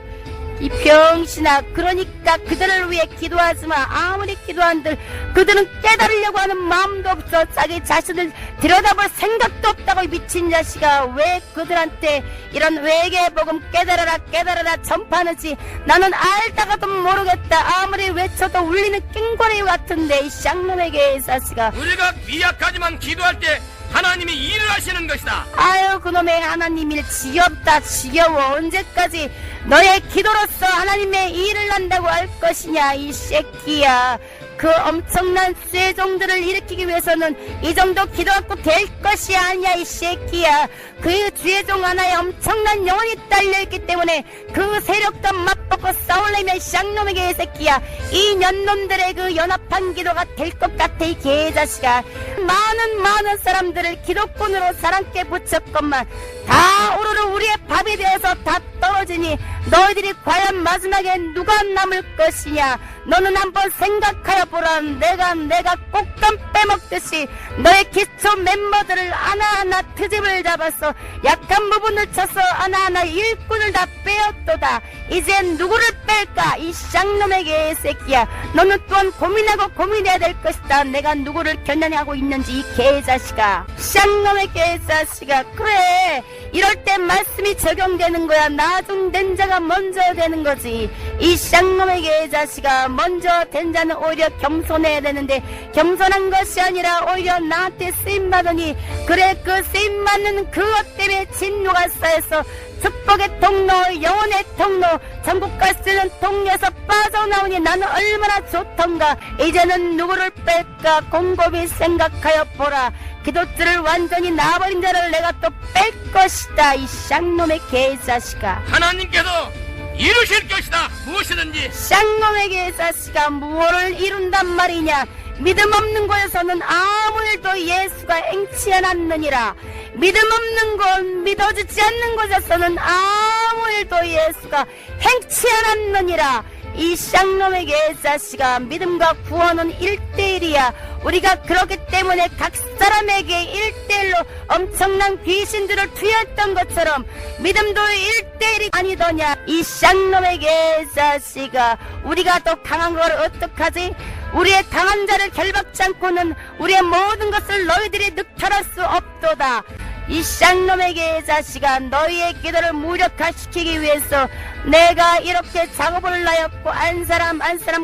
이 병신아, 그러니까 그들을 위해 기도하지 마. 아무리 기도한들 그들은 깨달으려고 하는 마음도 없어. 자기 자신을 들여다볼 생각도 없다고. 이 미친 자식아, 왜 그들한테 이런 외계의 복음 깨달아라 깨달아라 전파하는지 나는 알다가도 모르겠다. 아무리 외쳐도 울리는 낑거리 같은데, 이 쌍놈의 개자식아. 우리가 미약하지만 기도할 때 하나님이 일을 하시는 것이다. 아유, 그놈의 하나님 일 지겹다, 지겨워. 언제까지 너의 기도로서 하나님의 일을 한다고 할 것이냐, 이 새끼야. 그 엄청난 쇠종들을 일으키기 위해서는 이 정도 기도 갖고 될 것이 아니야, 이 새끼야. 그 쇠종 하나에 엄청난 영혼이 딸려있기 때문에 그 세력도 맞붙고 싸우려면 쌍놈의 개새끼야. 이 년놈들의 그 연합한 기도가 될 것 같아, 이 개자식아. 많은 사람들을 기도꾼으로 사랑께 붙였건만 다 오로로 우리의 밥이 되어서 다 떨어지니 너희들이 과연 마지막에 누가 남을 것이냐. 너는 한번 생각하여 보라. 내가 꽃감 빼먹듯이 너의 기초 멤버들을 하나하나 트집을 잡아서 약한 부분을 쳐서 하나하나 일꾼을 다 빼었도다. 이젠 누구를 뺄까? 이 쌍놈의 개새끼야. 너는 또한 고민하고 고민해야 될 것이다. 내가 누구를 겨냥하고 있는지, 이 개자식아. 쌍놈의 개자식아. 그래, 이럴 때 말씀이 적용되는 거야. 나중된 자가 먼저 되는 거지. 이 쌍놈의 개자식아, 먼저 된 자는 오히려 겸손해야 되는데 겸손한 것이 아니라 오히려 나한테 쓰임받으니, 그래, 그 쓰임받는 그것 때문에 진노가 쌓여서 축복의 통로, 영혼의 통로, 전국 갈 수 있는 통로에서 빠져나오니 나는 얼마나 좋던가. 이제는 누구를 뺄까 곰곰이 생각하여 보라. 기도줄을 완전히 놔버린 자를 내가 또 뺄 것이다, 이 쌍놈의 개자식아. 하나님께서 이루실 것이다. 무엇이든지. 쌍놈의 개자식아, 무엇을 이룬단 말이냐. 믿음 없는 곳에서는 아무 일도 예수가 행치 않았느니라. 믿음 없는 곳, 믿어지지 않는 곳에서는 아무 일도 예수가 행치 않았느니라. 이 쌍놈의 개자식아, 믿음과 구원은 1대1이야. 우리가 그렇기 때문에 각 사람에게 1대1로 엄청난 귀신들을 투여했던 것처럼 믿음도 1대1이 아니더냐. 이 쌍놈의 개자식아, 우리가 더 강한 걸 어떡하지? 우리의 강한 자를 결박지 않고는 우리의 모든 것을 너희들이 늑탈할 수 없도다. 이 쌍놈의 개자식아, 너희의 기도를 무력화시키기 위해서 내가 이렇게 작업을 하였고 한 사람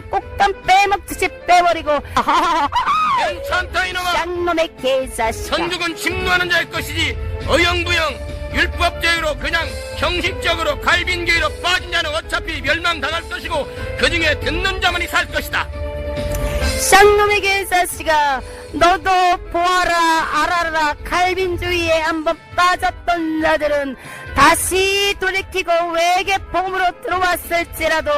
꼭담 빼먹듯이 빼버리고. 괜찮다 이놈아. 쌍놈의 개자식아. 천국은 침노하는 자의 것이지 어영부영 율법주의로 그냥 형식적으로 갈빈교회로 빠진 자는 어차피 멸망당할 것이고 그 중에 듣는 자만이 살 것이다. 쌍놈의 개자식아, 너도 보아라 알아라. 갈빈주의에 한번 빠졌던 자들은 다시 돌이키고 외계 복음으로 들어왔을지라도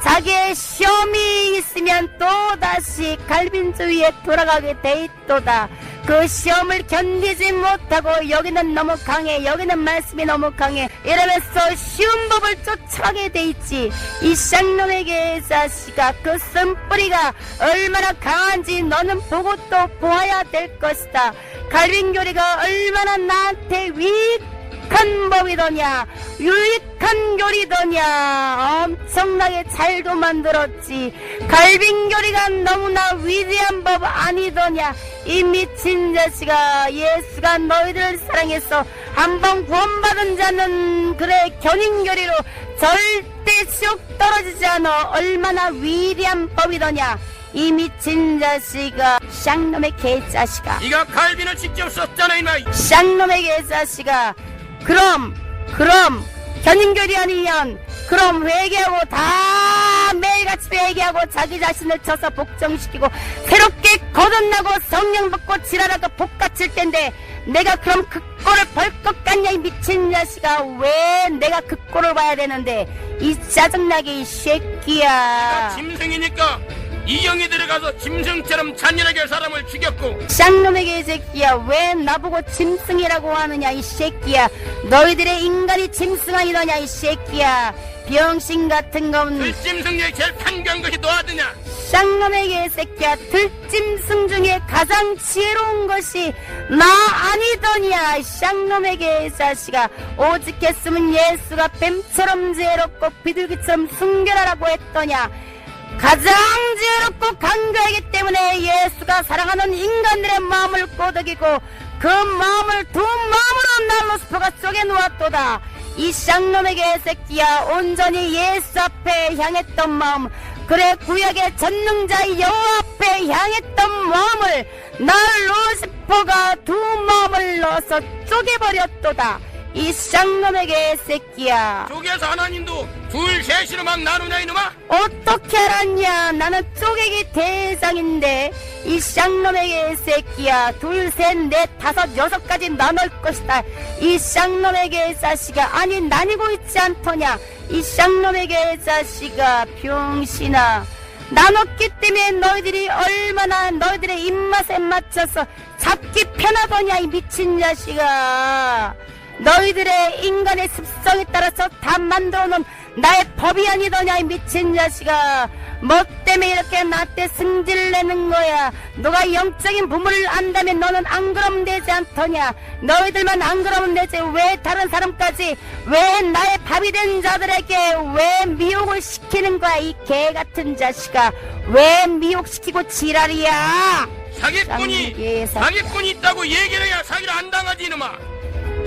자기의 시험이 있으면 또 다시 갈빈주의에 돌아가게 돼 있도다. 그 시험을 견디지 못하고 여기는 너무 강해, 여기는 말씀이 너무 강해 이러면서 쉬운 법을 쫓아가게 돼 있지. 이 쌍놈의 개자식아, 그 쓴뿌리가 얼마나 강한지 너는 보고 또 보아야 될 것이다. 갈빈교리가 얼마나 나한테 유익한 법이더냐, 유익한 교리더냐. 엄청나게 잘도 만들었지. 갈빈교리가 너무나 위대한 법 아니더냐. 이 미친 자식아, 예수가 너희들을 사랑해서 한번 구원받은 자는 그래 견인교리로 절대 지옥 떨어지지 않아. 얼마나 위대한 법이더냐. 이 미친 자식아, 쌍놈의 개자식아. 네가 갈빈을 직접 썼잖아 이마. 쌍놈의 개자식아, 그럼 견인교리 아니면 그럼 회개하고 다 내가 매일같이 회개하고 자기 자신을 쳐서 복종시키고 새롭게 거듭나고 성령 받고 지랄하고 복받칠 텐데 내가 그럼 그 꼴을 볼 것 같냐 이 미친 자식아. 왜 내가 그 꼴을 봐야 되는데 이 짜증나게 이 새끼야. 짐승이니까 이 영이 들어가서 짐승처럼 잔인하게 사람을 죽였고. 쌍놈에게 이 새끼야. 왜 나보고 짐승이라고 하느냐 이 새끼야. 너희들의 인간이 짐승 아니더냐 이 새끼야. 병신 같은 건 들짐승 중에 제일 판교한 것이 너하드냐. 쌍놈에게 이 새끼야. 들짐승 중에 가장 지혜로운 것이 나 아니더냐. 쌍놈에게 이 자식아. 오직 했으면 예수가 뱀처럼 지혜롭고 비둘기처럼 순결하라고 했더냐. 가장 지혜롭고 강교하기 때문에 예수가 사랑하는 인간들의 마음을 꼬드기고 그 마음을 두 마음으로 날로스포가 쪼개 놓았도다. 이 쌍놈에게 새끼야. 온전히 예수 앞에 향했던 마음, 그래 구약의 전능자 여호와 앞에 향했던 마음을 날로스포가 두 마음을 넣어서 쪼개버렸도다. 이 쌍놈에게 새끼야. 쪼개서 하나님도 둘 셋이로 막 나누냐 이놈아. 어떻게 알았냐. 나는 쪼개기 대상인데 이 쌍놈에게 새끼야. 둘, 셋, 넷, 다섯, 여섯까지 나눌 것이다. 이 쌍놈에게 자식아. 아니 나뉘고 있지 않더냐. 이 쌍놈에게 자식아. 병신아. 나눴기 때문에 너희들이 얼마나 너희들의 입맛에 맞춰서 잡기 편하더냐 이 미친 자식아. 너희들의 인간의 습성에 따라서 다 만들어놓은 나의 법이 아니더냐 이 미친 자식아. 뭐 때문에 이렇게 나한테 승질을 내는 거야. 너가 영적인 부모를 안다면 너는 안 그러면 되지 않더냐. 너희들만 안 그러면 되지. 왜 다른 사람까지, 왜 나의 밥이 된 자들에게 왜 미혹을 시키는 거야 이 개같은 자식아. 왜 미혹시키고 지랄이야. 사기꾼이 있다고 얘기를 해야 사기를 안 당하지 이놈아.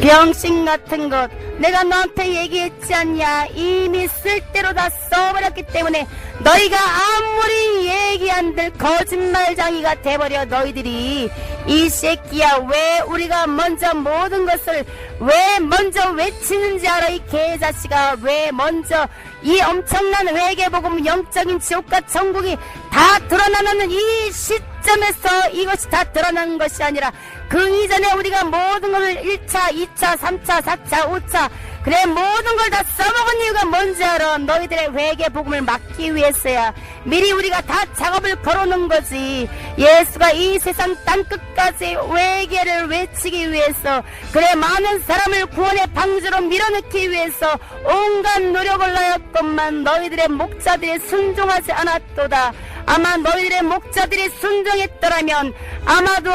병신 같은 것. 내가 너한테 얘기했지 않냐. 이미 쓸대로 다 써버렸기 때문에 너희가 아무리 얘기한들 거짓말장이가 돼버려. 너희들이 이 새끼야. 왜 우리가 먼저 모든 것을 왜 먼저 외치는지 알아 이 개자식아. 왜 먼저 이 엄청난 회개복음, 영적인 지옥과 천국이 다 드러나는 이 시점에서 이것이 다 드러나는 것이 아니라 그 이전에 우리가 모든 것을 1차, 2차, 3차, 4차, 5차 그래 모든 걸 다 써먹은 이유가 뭔지 알아. 너희들의 회개복음을 막기 위해서야. 미리 우리가 다 작업을 걸어놓은 거지. 예수가 이 세상 땅끝까지 회개를 외치기 위해서, 그래 많은 사람을 구원의 방주로 밀어넣기 위해서 온갖 노력을 하였건만 너희들의 목자들이 순종하지 않았도다. 아마 너희들의 목자들이 순종했더라면 아마도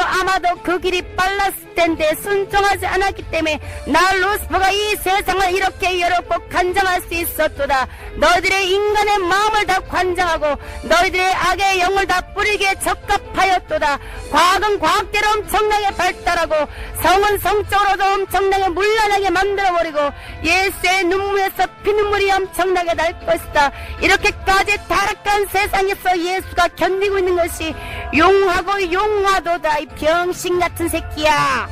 그 길이 빨랐을 텐데 순종하지 않았기 때문에 나 루스퍼가 이 세상을 이렇게 열었고 관장할 수 있었도다. 너희들의 인간의 마음을 다 관장하고 너희들의 악의 영을 다 뿌리게 적합하였도다. 과학은 과학대로 엄청나게 발달하고 성은 성적으로도 엄청나게 문란하게 만들어버리고 예수의 눈물에서 피눈물이 엄청나게 날 것이다. 이렇게까지 타락한 세상에서 예수가 견디고 있는 것이 용하고 용하도다. 이 병신같은 새끼야.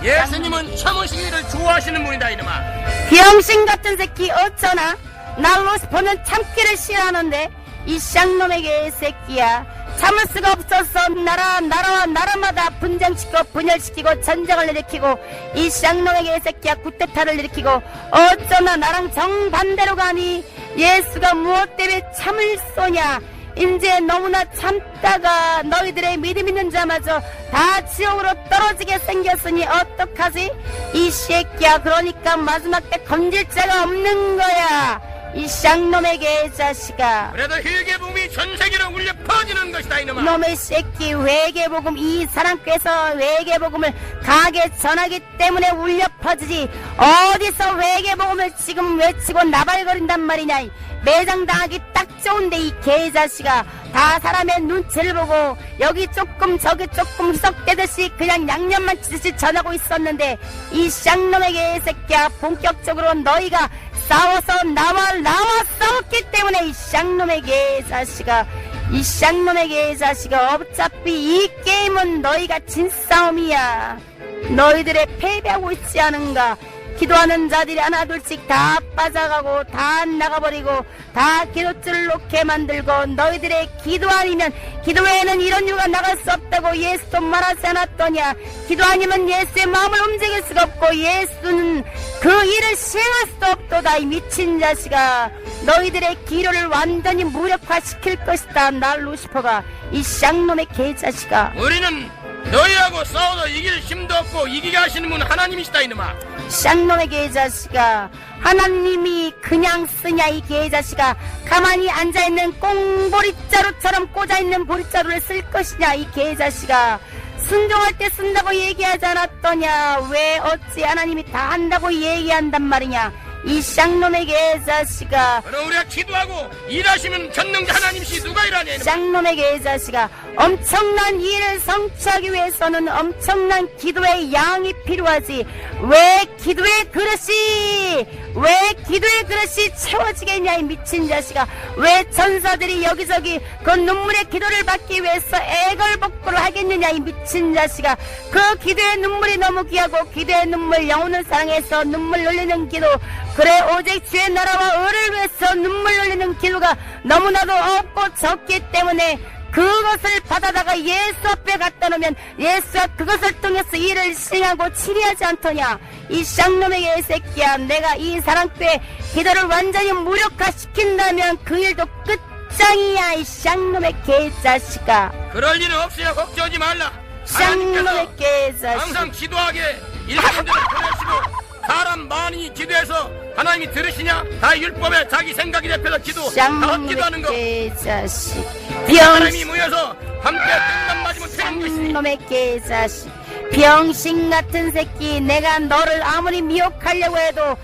예수님은 참으시기를 좋아하시는 분이다 이놈아. 병신같은 새끼 어쩌나. 날로스 보면 참기를 싫어하는데 이 쌍놈에게 새끼야. 참을 수가 없어서 나라와 나라마다 분쟁시키고 분열시키고 전쟁을 일으키고 이 쌍놈에게 새끼야 쿠데타를 일으키고 어쩌나 나랑 정반대로 가니. 예수가 무엇 때문에 참을 쏘냐. 이제 너무나 참다가 너희들의 믿음 있는 자마저 다 지옥으로 떨어지게 생겼으니 어떡하지? 이 새끼야. 그러니까 마지막 때 건질 자가 없는 거야. 이 쌍놈에게 자식아. 그래도 회개복음이 전세계로 울려 퍼지는 것이다 이놈아. 놈의 새끼. 회개복음, 이 사람께서 회개복음을 강하게 전하기 때문에 울려 퍼지지 어디서 회개복음을 지금 외치고 나발거린단 말이냐. 매장당하기 딱 좋은데 이 개자식아. 다 사람의 눈치를 보고 여기 조금 저기 조금 희석되듯이 그냥 양념만 치듯이 전하고 있었는데 이 쌍놈에게 새끼야. 본격적으로 너희가 싸워서 나와 싸웠기 때문에 이 쌍놈에게 자식아. 이 쌍놈에게 자식아. 어차피 이 게임은 너희가 진 싸움이야. 너희들의 패배하고 있지 않은가. 기도하는 자들이 하나둘씩 다 빠져가고 다 나가버리고 다 기도줄을 놓게 만들고 너희들의 기도 아니면 기도 외에는 이런 이유가 나갈 수 없다고 예수도 말하지 않았더냐. 기도 아니면 예수의 마음을 움직일 수가 없고 예수는 그 일을 시행할 수도 없도다. 이 미친 자식아, 너희들의 기도를 완전히 무력화시킬 것이다. 나 루시퍼가 이 쌍놈의 개자식아. 우리는 너희하고 싸워도 이길 힘도 없고 이기게 하시는 분은 하나님이시다 이놈아. 쌍놈의 개자식아, 하나님이 그냥 쓰냐 이 개자식아. 가만히 앉아있는 꽁보리자루처럼 꽂아있는 보리자루를 쓸 것이냐 이 개자식아. 순종할 때 쓴다고 얘기하지 않았더냐. 왜 어찌 하나님이 다 한다고 얘기한단 말이냐 이 쌍놈의 개자식아. 그럼 우리가 기도하고 일하시면 전능자 하나님이시 누가 일하냐 이놈아. 쌍놈의 개자식아, 엄청난 일을 성취하기 위해서는 엄청난 기도의 양이 필요하지. 왜 기도의 그릇이 채워지겠냐 이 미친 자식아. 왜 천사들이 여기저기 그 눈물의 기도를 받기 위해서 애걸복걸을 하겠느냐 이 미친 자식아. 그 기도의 눈물이 너무 귀하고 기도의 눈물, 영혼을 사랑해서 눈물 흘리는 기도, 그래 오직 주의 나라와 의를 위해서 눈물 흘리는 기도가 너무나도 없고 적기 때문에 그것을 받아다가 예수 앞에 갖다 놓으면 예수가 그것을 통해서 일을 시행하고 치리하지 않더냐 이 쌍놈의 개새끼야. 내가 이 사랑교회 기도를 완전히 무력화시킨다면 그 일도 끝장이야 이 쌍놈의 개자식아. 그럴 일은 없으냐 걱정하지 말라. 쌍놈의 개자식. 항상 기도하게 일꾼들을 보내시고 사람 많이 기도해서 하나님이 들으시냐? 다 율법에 자기 생각이 대표서 기도 다 기도하는 거. 개자식. 사람이 모여서 함께 등만 맞으면 되는 것이니. 쌍놈의 개자식. 병신 같은 새끼. 내가 너를 아무리 미혹하려고 해도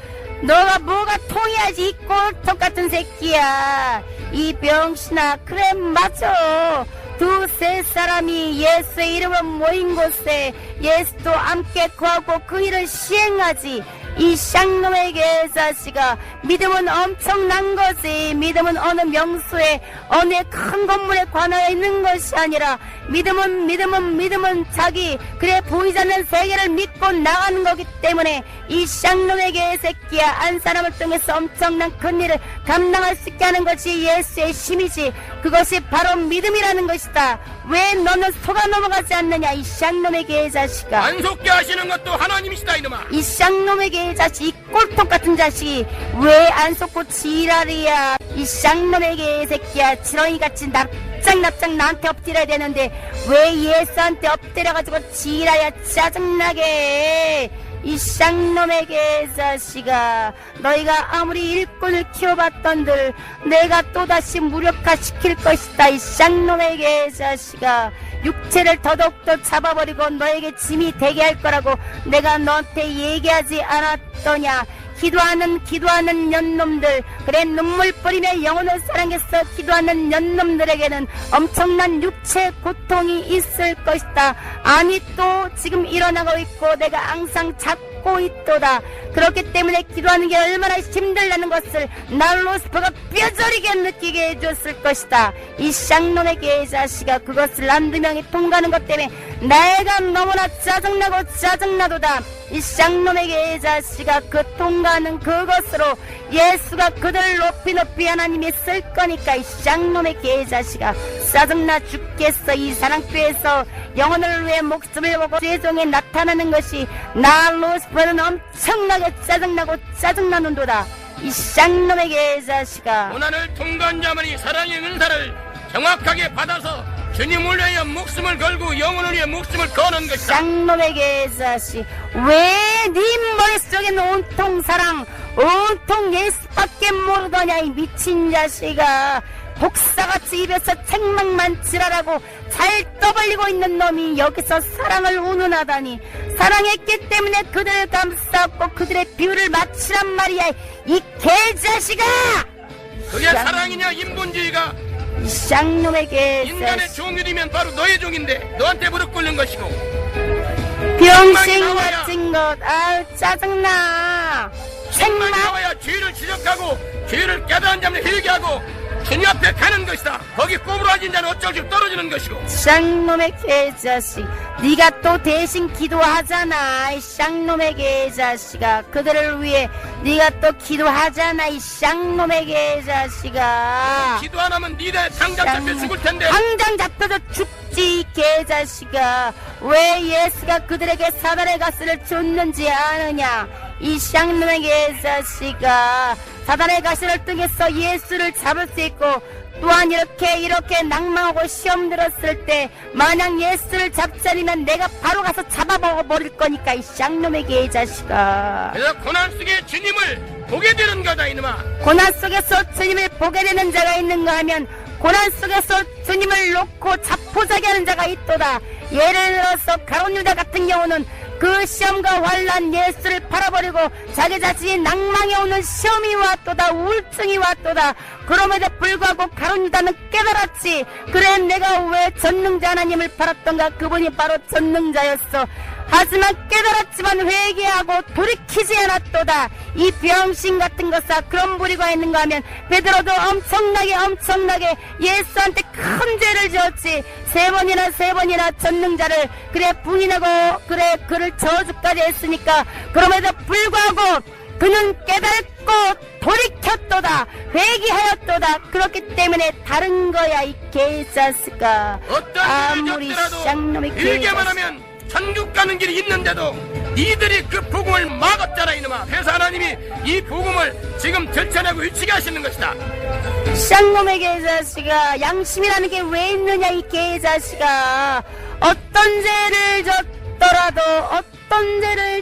너가 뭐가 통해야지 이 꼴통 같은 새끼야. 이 병신아. 그래 맞아. 두세 사람이 예수의 이름으로 모인 곳에 예수도 함께 구하고 그 일을 시행하지. 이 쌍놈의 개자식아, 믿음은 엄청난 거지. 믿음은 어느 명소에 어느 큰 건물에 관하여 있는 것이 아니라 믿음은 자기 그래 보이지 않는 세계를 믿고 나가는 거기 때문에 이 쌍놈의 개새끼야. 한 사람을 통해서 엄청난 큰 일을 감당할 수 있게 하는 것이 예수의 힘이지. 그것이 바로 믿음이라는 것이다. 왜 너는 속아 넘어가지 않느냐 이 쌍놈의 개자식아. 안 속게 하시는 것도 하나님이시다 이놈아. 이 쌍놈의 개자식, 이 꼴통 같은 자식이 왜 안 속고 지랄이야. 이 쌍놈의 개새끼야. 지렁이같이 납작 나한테 엎드려야 되는데 왜 예수한테 엎드려가지고 지랄이야. 짜증나게. 이 쌍놈의 개자식아, 너희가 아무리 일꾼을 키워봤던들 내가 또다시 무력화시킬 것이다. 이 쌍놈의 개자식아, 육체를 더더욱더 잡아버리고 너에게 짐이 되게 할 거라고 내가 너한테 얘기하지 않았더냐. 기도하는 년놈들, 그래 눈물 뿌리며 영혼을 사랑해서 기도하는 년놈들에게는 엄청난 육체 고통이 있을 것이다. 아니 또 지금 일어나고 있고 내가 항상 잡고 있도다. 그렇기 때문에 기도하는 게 얼마나 힘들다는 것을 날로스퍼가 뼈저리게 느끼게 해줬을 것이다. 이 쌍놈의 개자식아, 그것을 한두 명이 통과하는 것 때문에 내가 너무나 짜증나도다. 이 쌍놈의 개자식아, 그 통과하는 그것으로 예수가 그들을 높이 하나님이 쓸 거니까. 이 쌍놈의 개자식아, 짜증나 죽겠어. 이 사랑교회에서 영혼을 위해 목숨을 보고 죄종에 나타나는 것이 나로스퍼는 엄청나게 짜증나는도다. 이 쌍놈의 개자식아. 고난을 통과한 자만이 사랑의 은사를 정확하게 받아서 주님을 위하여 목숨을 걸고 영혼을 위해 목숨을 거는 것이다. 쌍놈의 개자식, 왜 네 머릿속에는 온통 사랑, 온통 예수밖에 모르더냐 이 미친 자식아. 복사같이 입에서 책망만 지랄하고 잘 떠벌리고 있는 놈이 여기서 사랑을 운운하다니. 사랑했기 때문에 그들을 감싸고 그들의 비유를 맞추란 말이야 이 개자식아. 그게 사랑이냐 인본주의가. 이 쌍놈의 개자식. 인간의 종이 되면 바로 너의 종인데 너한테 무릎 꿇는 것이고. 병신 같은 것. 아유 짜증나. 책망이 나와야 죄를 지적하고 죄를 깨달은 자를 회개하고 주님 앞에 가는 것이다. 거기 꼬부라진 자는 어쩔 수 없이 떨어지는 것이고. 쌍놈의 개자식, 네가 또 대신 기도하잖아. 이 쌍놈의 개자식아, 그들을 위해 네가 또 기도하잖아. 이 쌍놈의 개자식아. 기도 안 하면 니네 당장 잡혀 죽을 텐데. 당장 잡혀서 죽지, 이 개자식아. 왜 예수가 그들에게 사단의 가스를 줬는지 아느냐? 이 쌍놈의 개자식아, 사단의 가시를 통해서 예수를 잡을 수 있고, 또한 이렇게 낭망하고 시험 들었을 때 만약 예수를 잡지 않으면 내가 바로 가서 잡아먹어버릴 거니까, 이 쌍놈의 개자식아. 그래서 고난 속에 주님을 보게 되는 거다 이놈아. 고난 속에서 주님을 보게 되는 자가 있는가 하면, 고난 속에서 주님을 놓고 자포자기 하는 자가 있도다. 예를 들어서 가룟 유다 같은 경우는 그 시험과 환난, 예수를 팔아버리고 자기 자신이 낭망해 오는 시험이 왔도다, 우울증이 왔도다. 그럼에도 불구하고 가룟 유다는 깨달았지. 그래, 내가 왜 전능자 하나님을 팔았던가? 그분이 바로 전능자였어. 하지만 깨달았지만 회개하고 돌이키지 않았도다. 이 병신 같은 것아, 그런 부리가 있는가 하면 베드로도 엄청나게 예수한테 큰 죄를 지었지. 세 번이나 전능자를 그래 부인하고 그래 그를 저주까지 했으니까, 그럼에도 불구하고 그는 깨닫고 돌이켰도다. 회개하였도다. 그렇기 때문에 다른 거야, 이 개자식아. 어떤 아무리 일을 졌더라도 쌍놈의 일개만 개자식. 하면 천국 가는 길이 있는데도 이들이 그 복음을 막았잖아 이놈아. 그래서 하나님이 이 복음을 지금 들춰내고 위치게 하시는 것이다. 쌍놈의 개자식아, 양심이라는 게 왜 있느냐, 이 개자식아. 어떤 죄를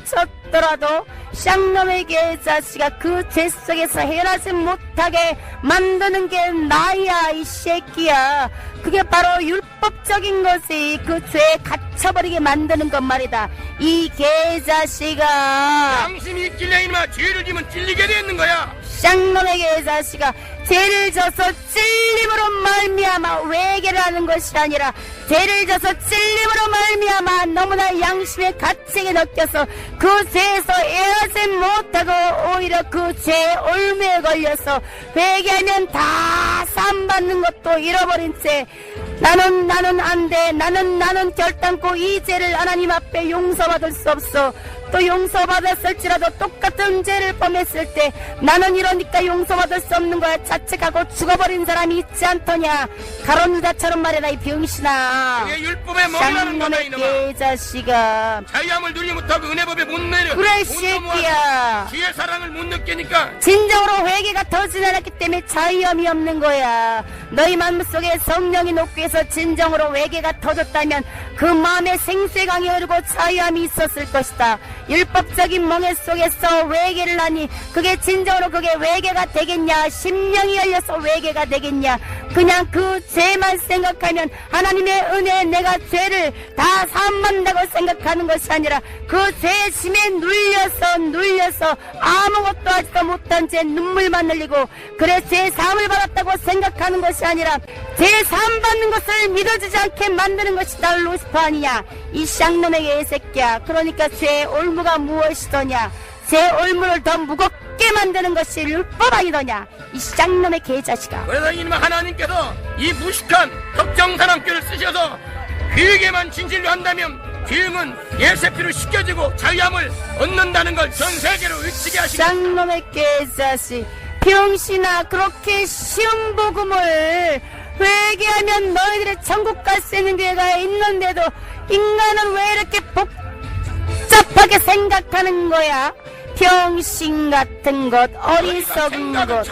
졌더라도 쌍놈의 개자식아, 그 죄 속에서 헤어나지 못하게 만드는 게 나야, 이 새끼야. 그게 바로 율법적인 것이 그 죄에 갇혀버리게 만드는 것 말이다, 이 개자식아. 양심이 있길래 이놈아 죄를 지면 찔리게 되는 거야. 쌍놈의 개자식아, 죄를 져서 찔림으로 말미암아 회개를 하는 것이 아니라, 죄를 져서 찔림으로 말미암아 너무나 양심의 가책에 느껴서 그 죄에서 애하지 못하고 오히려 그 죄의 올무에 걸려서 회개하면 다 사함받는 것도 잃어버린 채 나는 안 돼, 나는 결단코 이 죄를 하나님 앞에 용서받을 수 없어. 또 용서받았을지라도 똑같은 죄를 범했을 때 나는 이러니까 용서받을 수 없는 거야 자책하고 죽어버린 사람이 있지 않더냐. 가룟 유다처럼 말해라, 이 병신아. 이게 율법에 먹이라는 거다 이놈아. 개자식아. 자유함을 누리지 못하고 은혜법에 못 내려. 그래, 새끼야. 주의 사랑을 못 느끼니까. 진정으로 회개가 터지지 않았기 때문에 자유함이 없는 거야. 너희 마음속에 성령이 녹기해서 진정으로 회개가 터졌다면 그 마음에 생수의 강이 흐르고 자유함이 있었을 것이다. 율법적인 멍해 속에서 회개를 하니 그게 진정으로 그게 회개가 되겠냐? 심령이 열려서 회개가 되겠냐? 그냥 그 죄만 생각하면 하나님의 은혜에 내가 죄를 다 사함받는다고 생각하는 것이 아니라 그 죄의 짐에 눌려서 아무것도 하지도 못한 죄 눈물만 흘리고 그래 죄 사함을 받았다고 생각하는 것이 아니라 죄 사함 받는 것을 믿어지지 않게 만드는 것이 다 루시퍼 아니냐, 이 쌍놈의 개새끼야. 그러니까 죄의 올무가 무엇이더냐? 죄의 올무를 더 무겁게 만드는 것이 율법 아니더냐, 이 쌍놈의 개자식아. 그래서 이놈 하나님께서 이 무식한 덕정사랑교를 쓰셔서 귀에게만 진실로 한다면 귀응은 예세피로 씻겨지고 자유함을 얻는다는 걸 전 세계로 외치게 하시고. 쌍놈의 개자식, 병신아, 그렇게 쉬운 복음을 회개하면 너희들의 천국 갈 수 있는 기회가 있는데도 인간은 왜 이렇게 복잡하게 생각하는 거야? 병신 같은 것, 어리석은 것,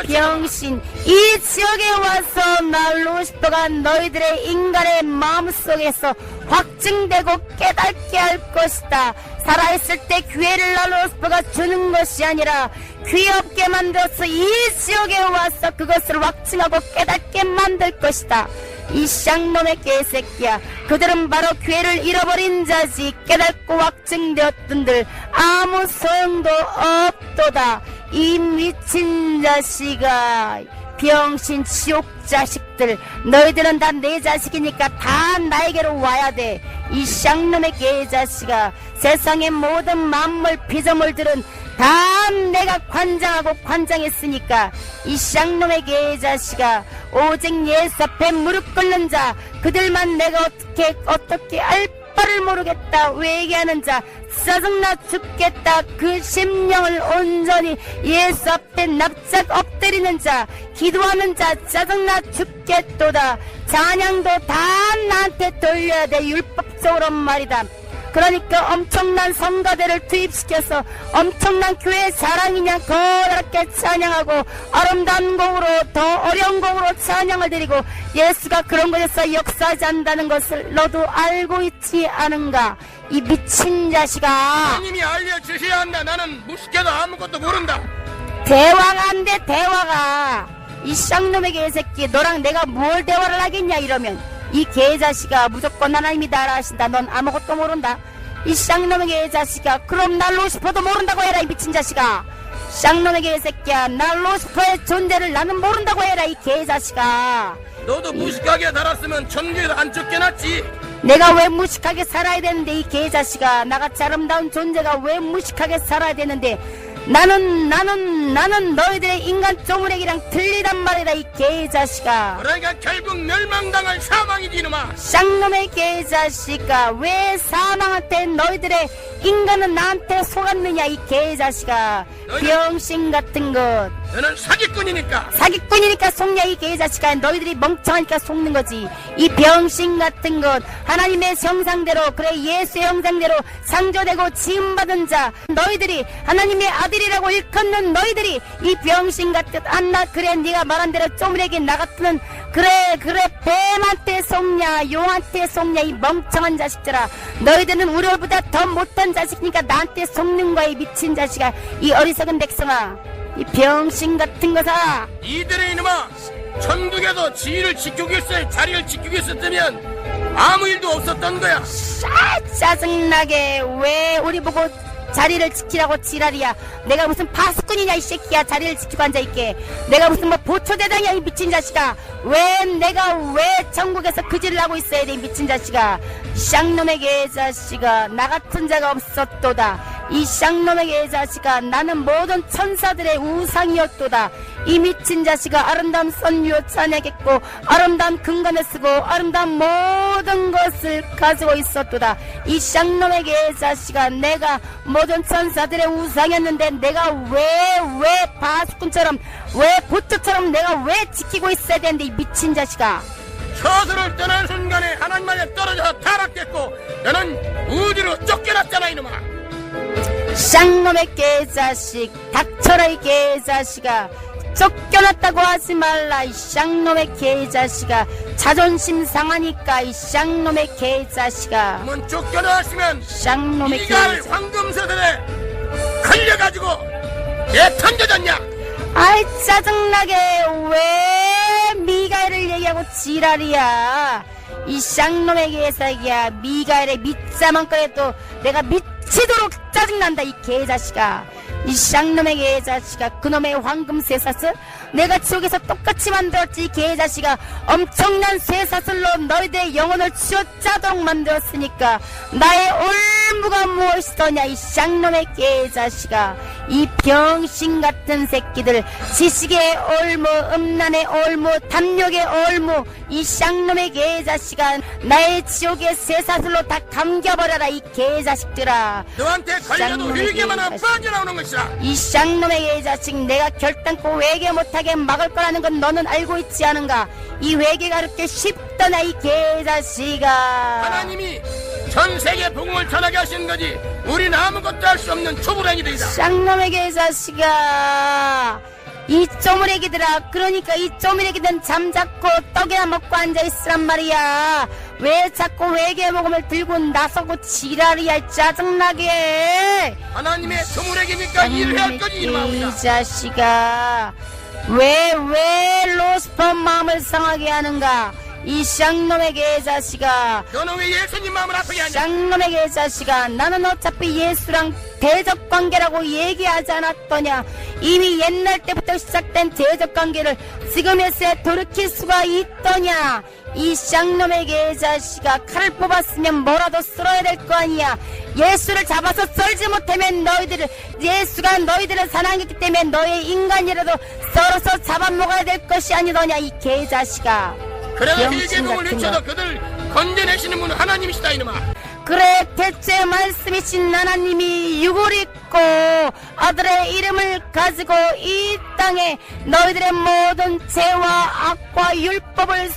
병신. 이 지역에 와서 나 루시퍼가 너희들의 인간의 마음속에서 확증되고 깨닫게 할 것이다. 살아있을 때 기회를 나 루시퍼가 주는 것이 아니라 귀 없게 만들어서 이 지역에 와서 그것을 확증하고 깨닫게 만들 것이다. 이 쌍놈의 개새끼야. 그들은 바로 기회를 잃어버린 자지. 깨닫고 확증되었던들 아무 소용도 없도다. 이 미친 자식아, 병신 지옥 자식들, 너희들은 다 내 자식이니까 다 나에게로 와야 돼. 이 쌍놈의 개자식아, 세상의 모든 만물 피조물들은 다 내가 관장하고 관장했으니까 이 쌍놈의 개자식아 오직 예수 앞에 무릎 꿇는 자 그들만 내가 어떻게 알 바를 모르겠다 외계하는 자 짜증나 죽겠다 그 심령을 온전히 예수 앞에 납작 엎드리는 자 기도하는 자 짜증나 죽겠도다 찬양도 다 나한테 돌려야 돼 율법적으로 말이다. 그러니까 엄청난 성가대를 투입시켜서 엄청난 교회 자랑이냐 거렇게 찬양하고 아름다운 곡으로 더 어려운 곡으로 찬양을 드리고 예수가 그런 것에서 역사하지 않는다는 것을 너도 알고 있지 않은가 이 미친 자식아. 하나님이 알려주셔야 한다. 나는 무식해도 아무것도 모른다. 대화가 안 돼 대화가. 이 쌍놈의 개새끼 너랑 내가 뭘 대화를 하겠냐 이러면 이 개자식아 무조건 하나님이 다 하신다. 넌 아무것도 모른다. 이 쌍놈의 개자식아 그럼 나 루시퍼도 모른다고 해라 이 미친 자식아. 쌍놈의 개새끼야 나 루시퍼의 존재를 나는 모른다고 해라 이 개자식아. 너도 무식하게 살았으면 천국에서 안 쫓겨났지. 내가 왜 무식하게 살아야 되는데 이 개자식아. 나같이 아름다운 존재가 왜 무식하게 살아야 되는데 나는 너희들의 인간 쪼무레기랑 틀리단 말이다 이 개자식아. 그러니까 결국 멸망당할 사망이지 이놈아. 쌍놈의 개자식아 왜 사망한테 너희들의 인간은 나한테 속았느냐 이 개자식아. 병신 같은 것. 너는 사기꾼이니까 속냐 이 개자식아. 너희들이 멍청하니까 속는 거지 이 병신 같은 것. 하나님의 형상대로 그래 예수의 형상대로 창조되고 지음받은 자 너희들이 하나님의 아들이라고 일컫는 너희들이 이 병신 같은 안나 그래 네가 말한 대로 쪼무레기 나 같으면 그래 뱀한테 속냐 용한테 속냐 이 멍청한 자식들아. 너희들은 우리보다 더 못한 자식이니까 나한테 속는 거야 이 미친 자식아. 이 어리석은 백성아 이 병신 같은 거사. 이들의 이놈아 천국에서 자리를 지키고 있었다면 아무 일도 없었던 거야. 짜증나게 왜 우리 보고 자리를 지키라고 지랄이야. 내가 무슨 파수꾼이냐 이 새끼야. 자리를 지키고 앉아있게. 내가 무슨 뭐 보초대장이야 이 미친 자식아. 내가 왜 천국에서 그질을 하고 있어야 돼 이 미친 자식아. 쌍놈의 개자식아 나 같은 자가 없었도다. 이 쌍놈의 개자식아 나는 모든 천사들의 우상이었도다. 이 미친 자식아 아름다운 선유어 찬양했고 아름다운 금관을 쓰고 아름다운 모든 것을 가지고 있었도다. 이 쌍놈의 개자식아 내가 모든 천사들의 우상이었는데 내가 왜 바수꾼처럼 왜 보초처럼 내가 왜 지키고 있어야 되는데 이 미친 자식아. 처소를 떠난 순간에 하나님 안에 떨어져서 타락했고 너는 우주로 쫓겨났잖아 이놈아. 쌍놈의 개자식 닥쳐라 이 개자식아. 쫓겨났다고 하지 말라 이 쌍놈의 개자식아. 자존심 상하니까 이 쌍놈의 개자식아. 한번 쫓겨나시면 쌍놈의 이갈 개자식. 황금서들에 걸려가지고 왜 던져졌냐. 아이 짜증나게 왜 미가엘을 얘기하고 지랄이야. 이 쌍놈의 개자식이야. 미가엘의 밑자만 꺼내도 내가 미치도록 짜증난다 이 개자식아. 이 쌍놈의 개자식아 그놈의 황금 쇠사슬 내가 지옥에서 똑같이 만들었지 이 개자식아. 엄청난 쇠사슬로 너희들의 영혼을 쥐어짜도록 만들었으니까 나의 올무가 무엇이더냐 이 쌍놈의 개자식아. 이 병신같은 새끼들 지식의 올무 음란의 올무 탐욕의 올무 이 쌍놈의 개자식아 나의 지옥의 쇠사슬로 다 감겨버려라 이 개자식들아. 너한테 걸려도 힐게만 하나 빠져나오는 것이다. 이 쌍놈의 개자식 내가 결단코 회개 못하게 막을 거라는 건 너는 알고 있지 않은가. 이 회개가 그렇게 쉽더나 이 개자식아. 하나님이 전 세계 복음을 전하게 하신 거지 우리는 아무것도 할 수 없는 초보랭이들이다. 쌍놈의 개자식아 이 쪼무레기들아. 그러니까 이 쪼무레기들은 잠자코 떡이나 먹고 앉아있으란 말이야. 왜 자꾸 회개 복음을 들고 나서고 지랄이야 짜증나게. 하나님의 초무레기니까 일을 할 거지 이놈아. 이 자식아 왜 로스퍼 마음을 상하게 하는가. 이 쌍놈의 개자식아. 너는 왜 예수님 마음을 아프게 하냐. 쌍놈의 개자식아 나는 어차피 예수랑 대적관계라고 얘기하지 않았더냐. 이미 옛날 때부터 시작된 대적관계를 지금에서야 돌이킬 수가 있더냐. 이 쌍놈의 개자식아, 칼을 뽑았으면 뭐라도 썰어야 될 거 아니야. 예수를 잡아서 썰지 못하면 예수가 너희들을 사랑했기 때문에 너의 인간이라도 썰어서 잡아먹어야 될 것이 아니더냐, 이 개자식아. 그래도 회개복음을 외쳐도 그들 건져내시는 분은 하나님이시다 이놈아. 그래, 대체 말씀이신 하나님이 육을 입고 아들의 이름을 가지고 이 땅에 너희들의 모든 죄와 악과 율법을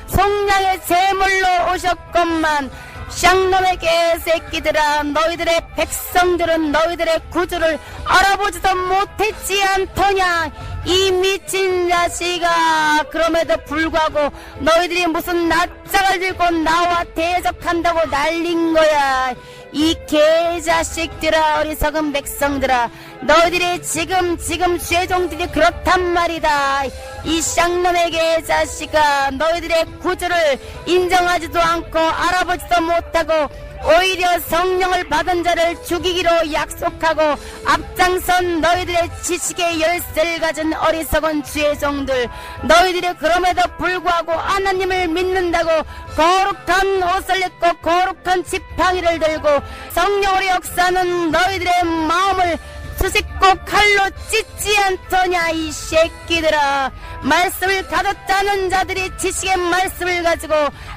속량의 제물로 오셨건만, 쌍놈의 개새끼들아, 너희들의 백성들은 너희들의 구주를 알아보지도 못했지 않더냐, 이 미친 자식아. 그럼에도 불구하고 너희들이 무슨 낯짝을 들고 나와 대적한다고 난린 거야. 이 개자식들아, 어리석은 백성들아, 너희들이 지금 죄종들이 그렇단 말이다. 이 쌍놈의 개자식아, 너희들의 구주를 인정하지도 않고 알아보지도 못하고 오히려 성령을 받은 자를 죽이기로 약속하고 앞장선 너희들의 지식의 열쇠를 가진 어리석은 죄종들, 너희들이 그럼에도 불구하고 하나님을 믿는다고 거룩한 옷을 입고 거룩한 지팡이를 들고 성령으로 역사하는 너희들의 마음을 수식고 칼로 찢지 않더냐, 이 새끼들아. 말씀을 가졌다는 자들이 지식의 말씀을 가지고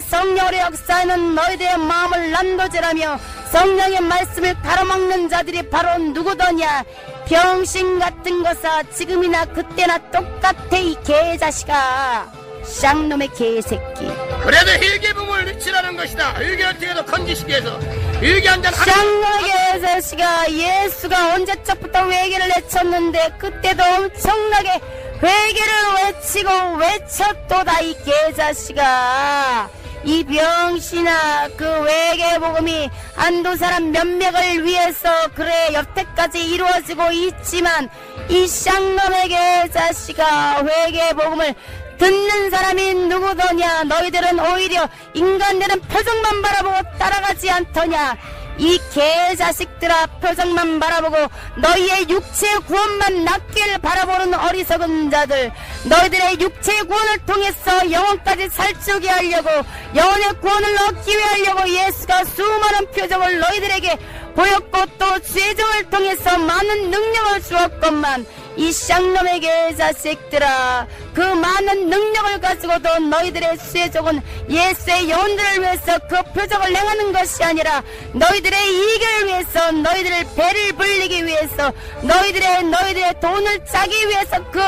성령으로 역사하는 너희들의 마음을 난도질하며 성령의 말씀을 가로막는 자들이 바로 누구더냐, 병신 같은 것아. 지금이나 그때나 똑같아, 이 개자식아. 쌍놈의 개새끼. 그래도 회개복음을 외치라는 것이다. 회개 어떻게 해도 건지시기 위해서 회개한다는 쌍놈의 개자식아, 예수가 언제적부터 회개를 외쳤는데 그때도 엄청나게 회개를 외치고 외쳤도다, 이 개자식아. 이 병신아, 그 회개복음이 한두 사람 몇 명을 위해서 그래 여태까지 이루어지고 있지만, 이 쌍놈의 개자식아, 회개복음을 듣는 사람이 누구더냐. 너희들은 오히려 인간들은 표정만 바라보고 따라가지 않더냐. 이 개자식들아, 표정만 바라보고 너희의 육체의 구원만 낫기를 바라보는 어리석은 자들, 너희들의 육체의 구원을 통해서 영혼까지 살찌우게 하려고, 영혼의 구원을 얻기 위해 하려고 예수가 수많은 표적을 너희들에게 보였고 또 죄정을 통해서 많은 능력을 주었건만, 이 쌍놈의 개자식들아, 그 많은 능력을 가지고도 너희들의 죄족은 예수의 영혼들을 위해서 그 표적을 행하는 것이 아니라 너희들의 이익을 위해서, 너희들의 배를 불리기 위해서, 너희들의 돈을 짜기 위해서 그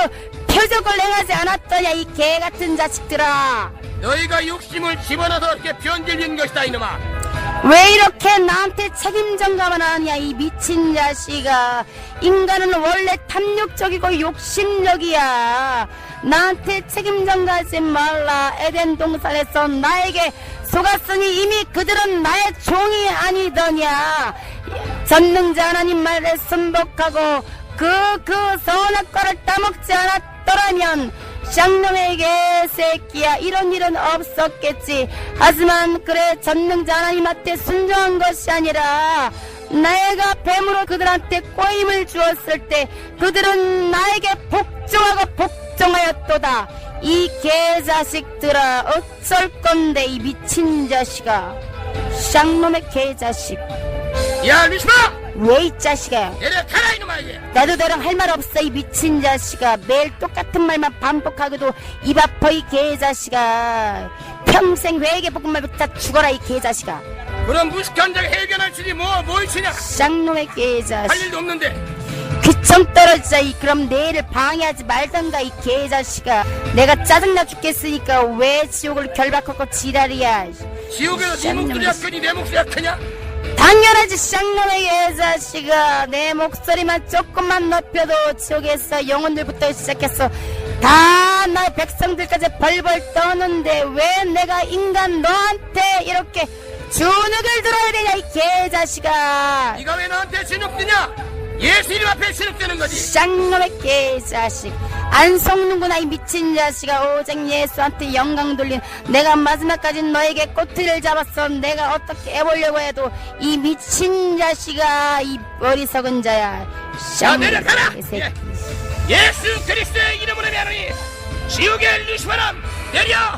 표적을 행하지 않았더냐, 이 개같은 자식들아. 너희가 욕심을 집어넣어서 이렇게 변질린 것이다 이놈아. 왜 이렇게 나한테 책임 전가만 하냐, 이 미친 자식아. 인간은 원래 탐욕적이고 욕심적이야. 나한테 책임 전가하지 말라. 에덴 동산에서 나에게 속았으니 이미 그들은 나의 종이 아니더냐. 전능자 하나님 말에 순복하고 그 선악 과를 따먹지 않았더라면 쌍놈의 개새끼야, 이런 일은 없었겠지. 하지만 그래, 전능자 하나님한테 순종한 것이 아니라 내가 뱀으로 그들한테 꼬임을 주었을 때 그들은 나에게 복종하였도다. 이 개자식들아, 어쩔 건데, 이 미친 자식아. 쌍놈의 개자식. 야, 루시마! 왜 이 자식아? 내려타라 이놈아. 이제 나도 너랑 할 말 없어, 이 미친 자식아. 매일 똑같은 말만 반복하고도 입 아파, 이 개자식아. 평생 회개복음만 듣다 죽어라, 이 개자식아. 그럼 무식한 자가 해결할 줄이 뭐 있으냐? 쌍놈의 개자식. 할 일도 없는데. 귀청 떨어지자. 그럼 내일을 방해하지 말던가, 이 개자식아. 내가 짜증나 죽겠으니까 왜 지옥을 결박하고 지랄이야. 지옥에서 네 목소리가 크니 내 목소리가 크냐? 당연하지, 쌍놈의 개자식아. 내 목소리만 조금만 높여도 지옥에서 영혼들부터 시작해서 다 나의 백성들까지 벌벌 떠는데 왜 내가 인간 너한테 이렇게 주눅을 들어야 되냐, 이 개자식아. 네가 왜 나한테 주눅드냐? 예수 이름 앞에 주눅드는 거지. 쌍놈의 개자식. 안 속는구나, 이 미친 자식아. 오직 예수한테 영광 돌린 내가 마지막까지 너에게 꼬투리를 잡았어. 내가 어떻게 해보려고 해도 이 미친 자식아, 이 어리석은 자야. 자, 내려가라. 개새끼. 예수 그리스도의 이름으로 말하니 지옥의 루시퍼람 내려.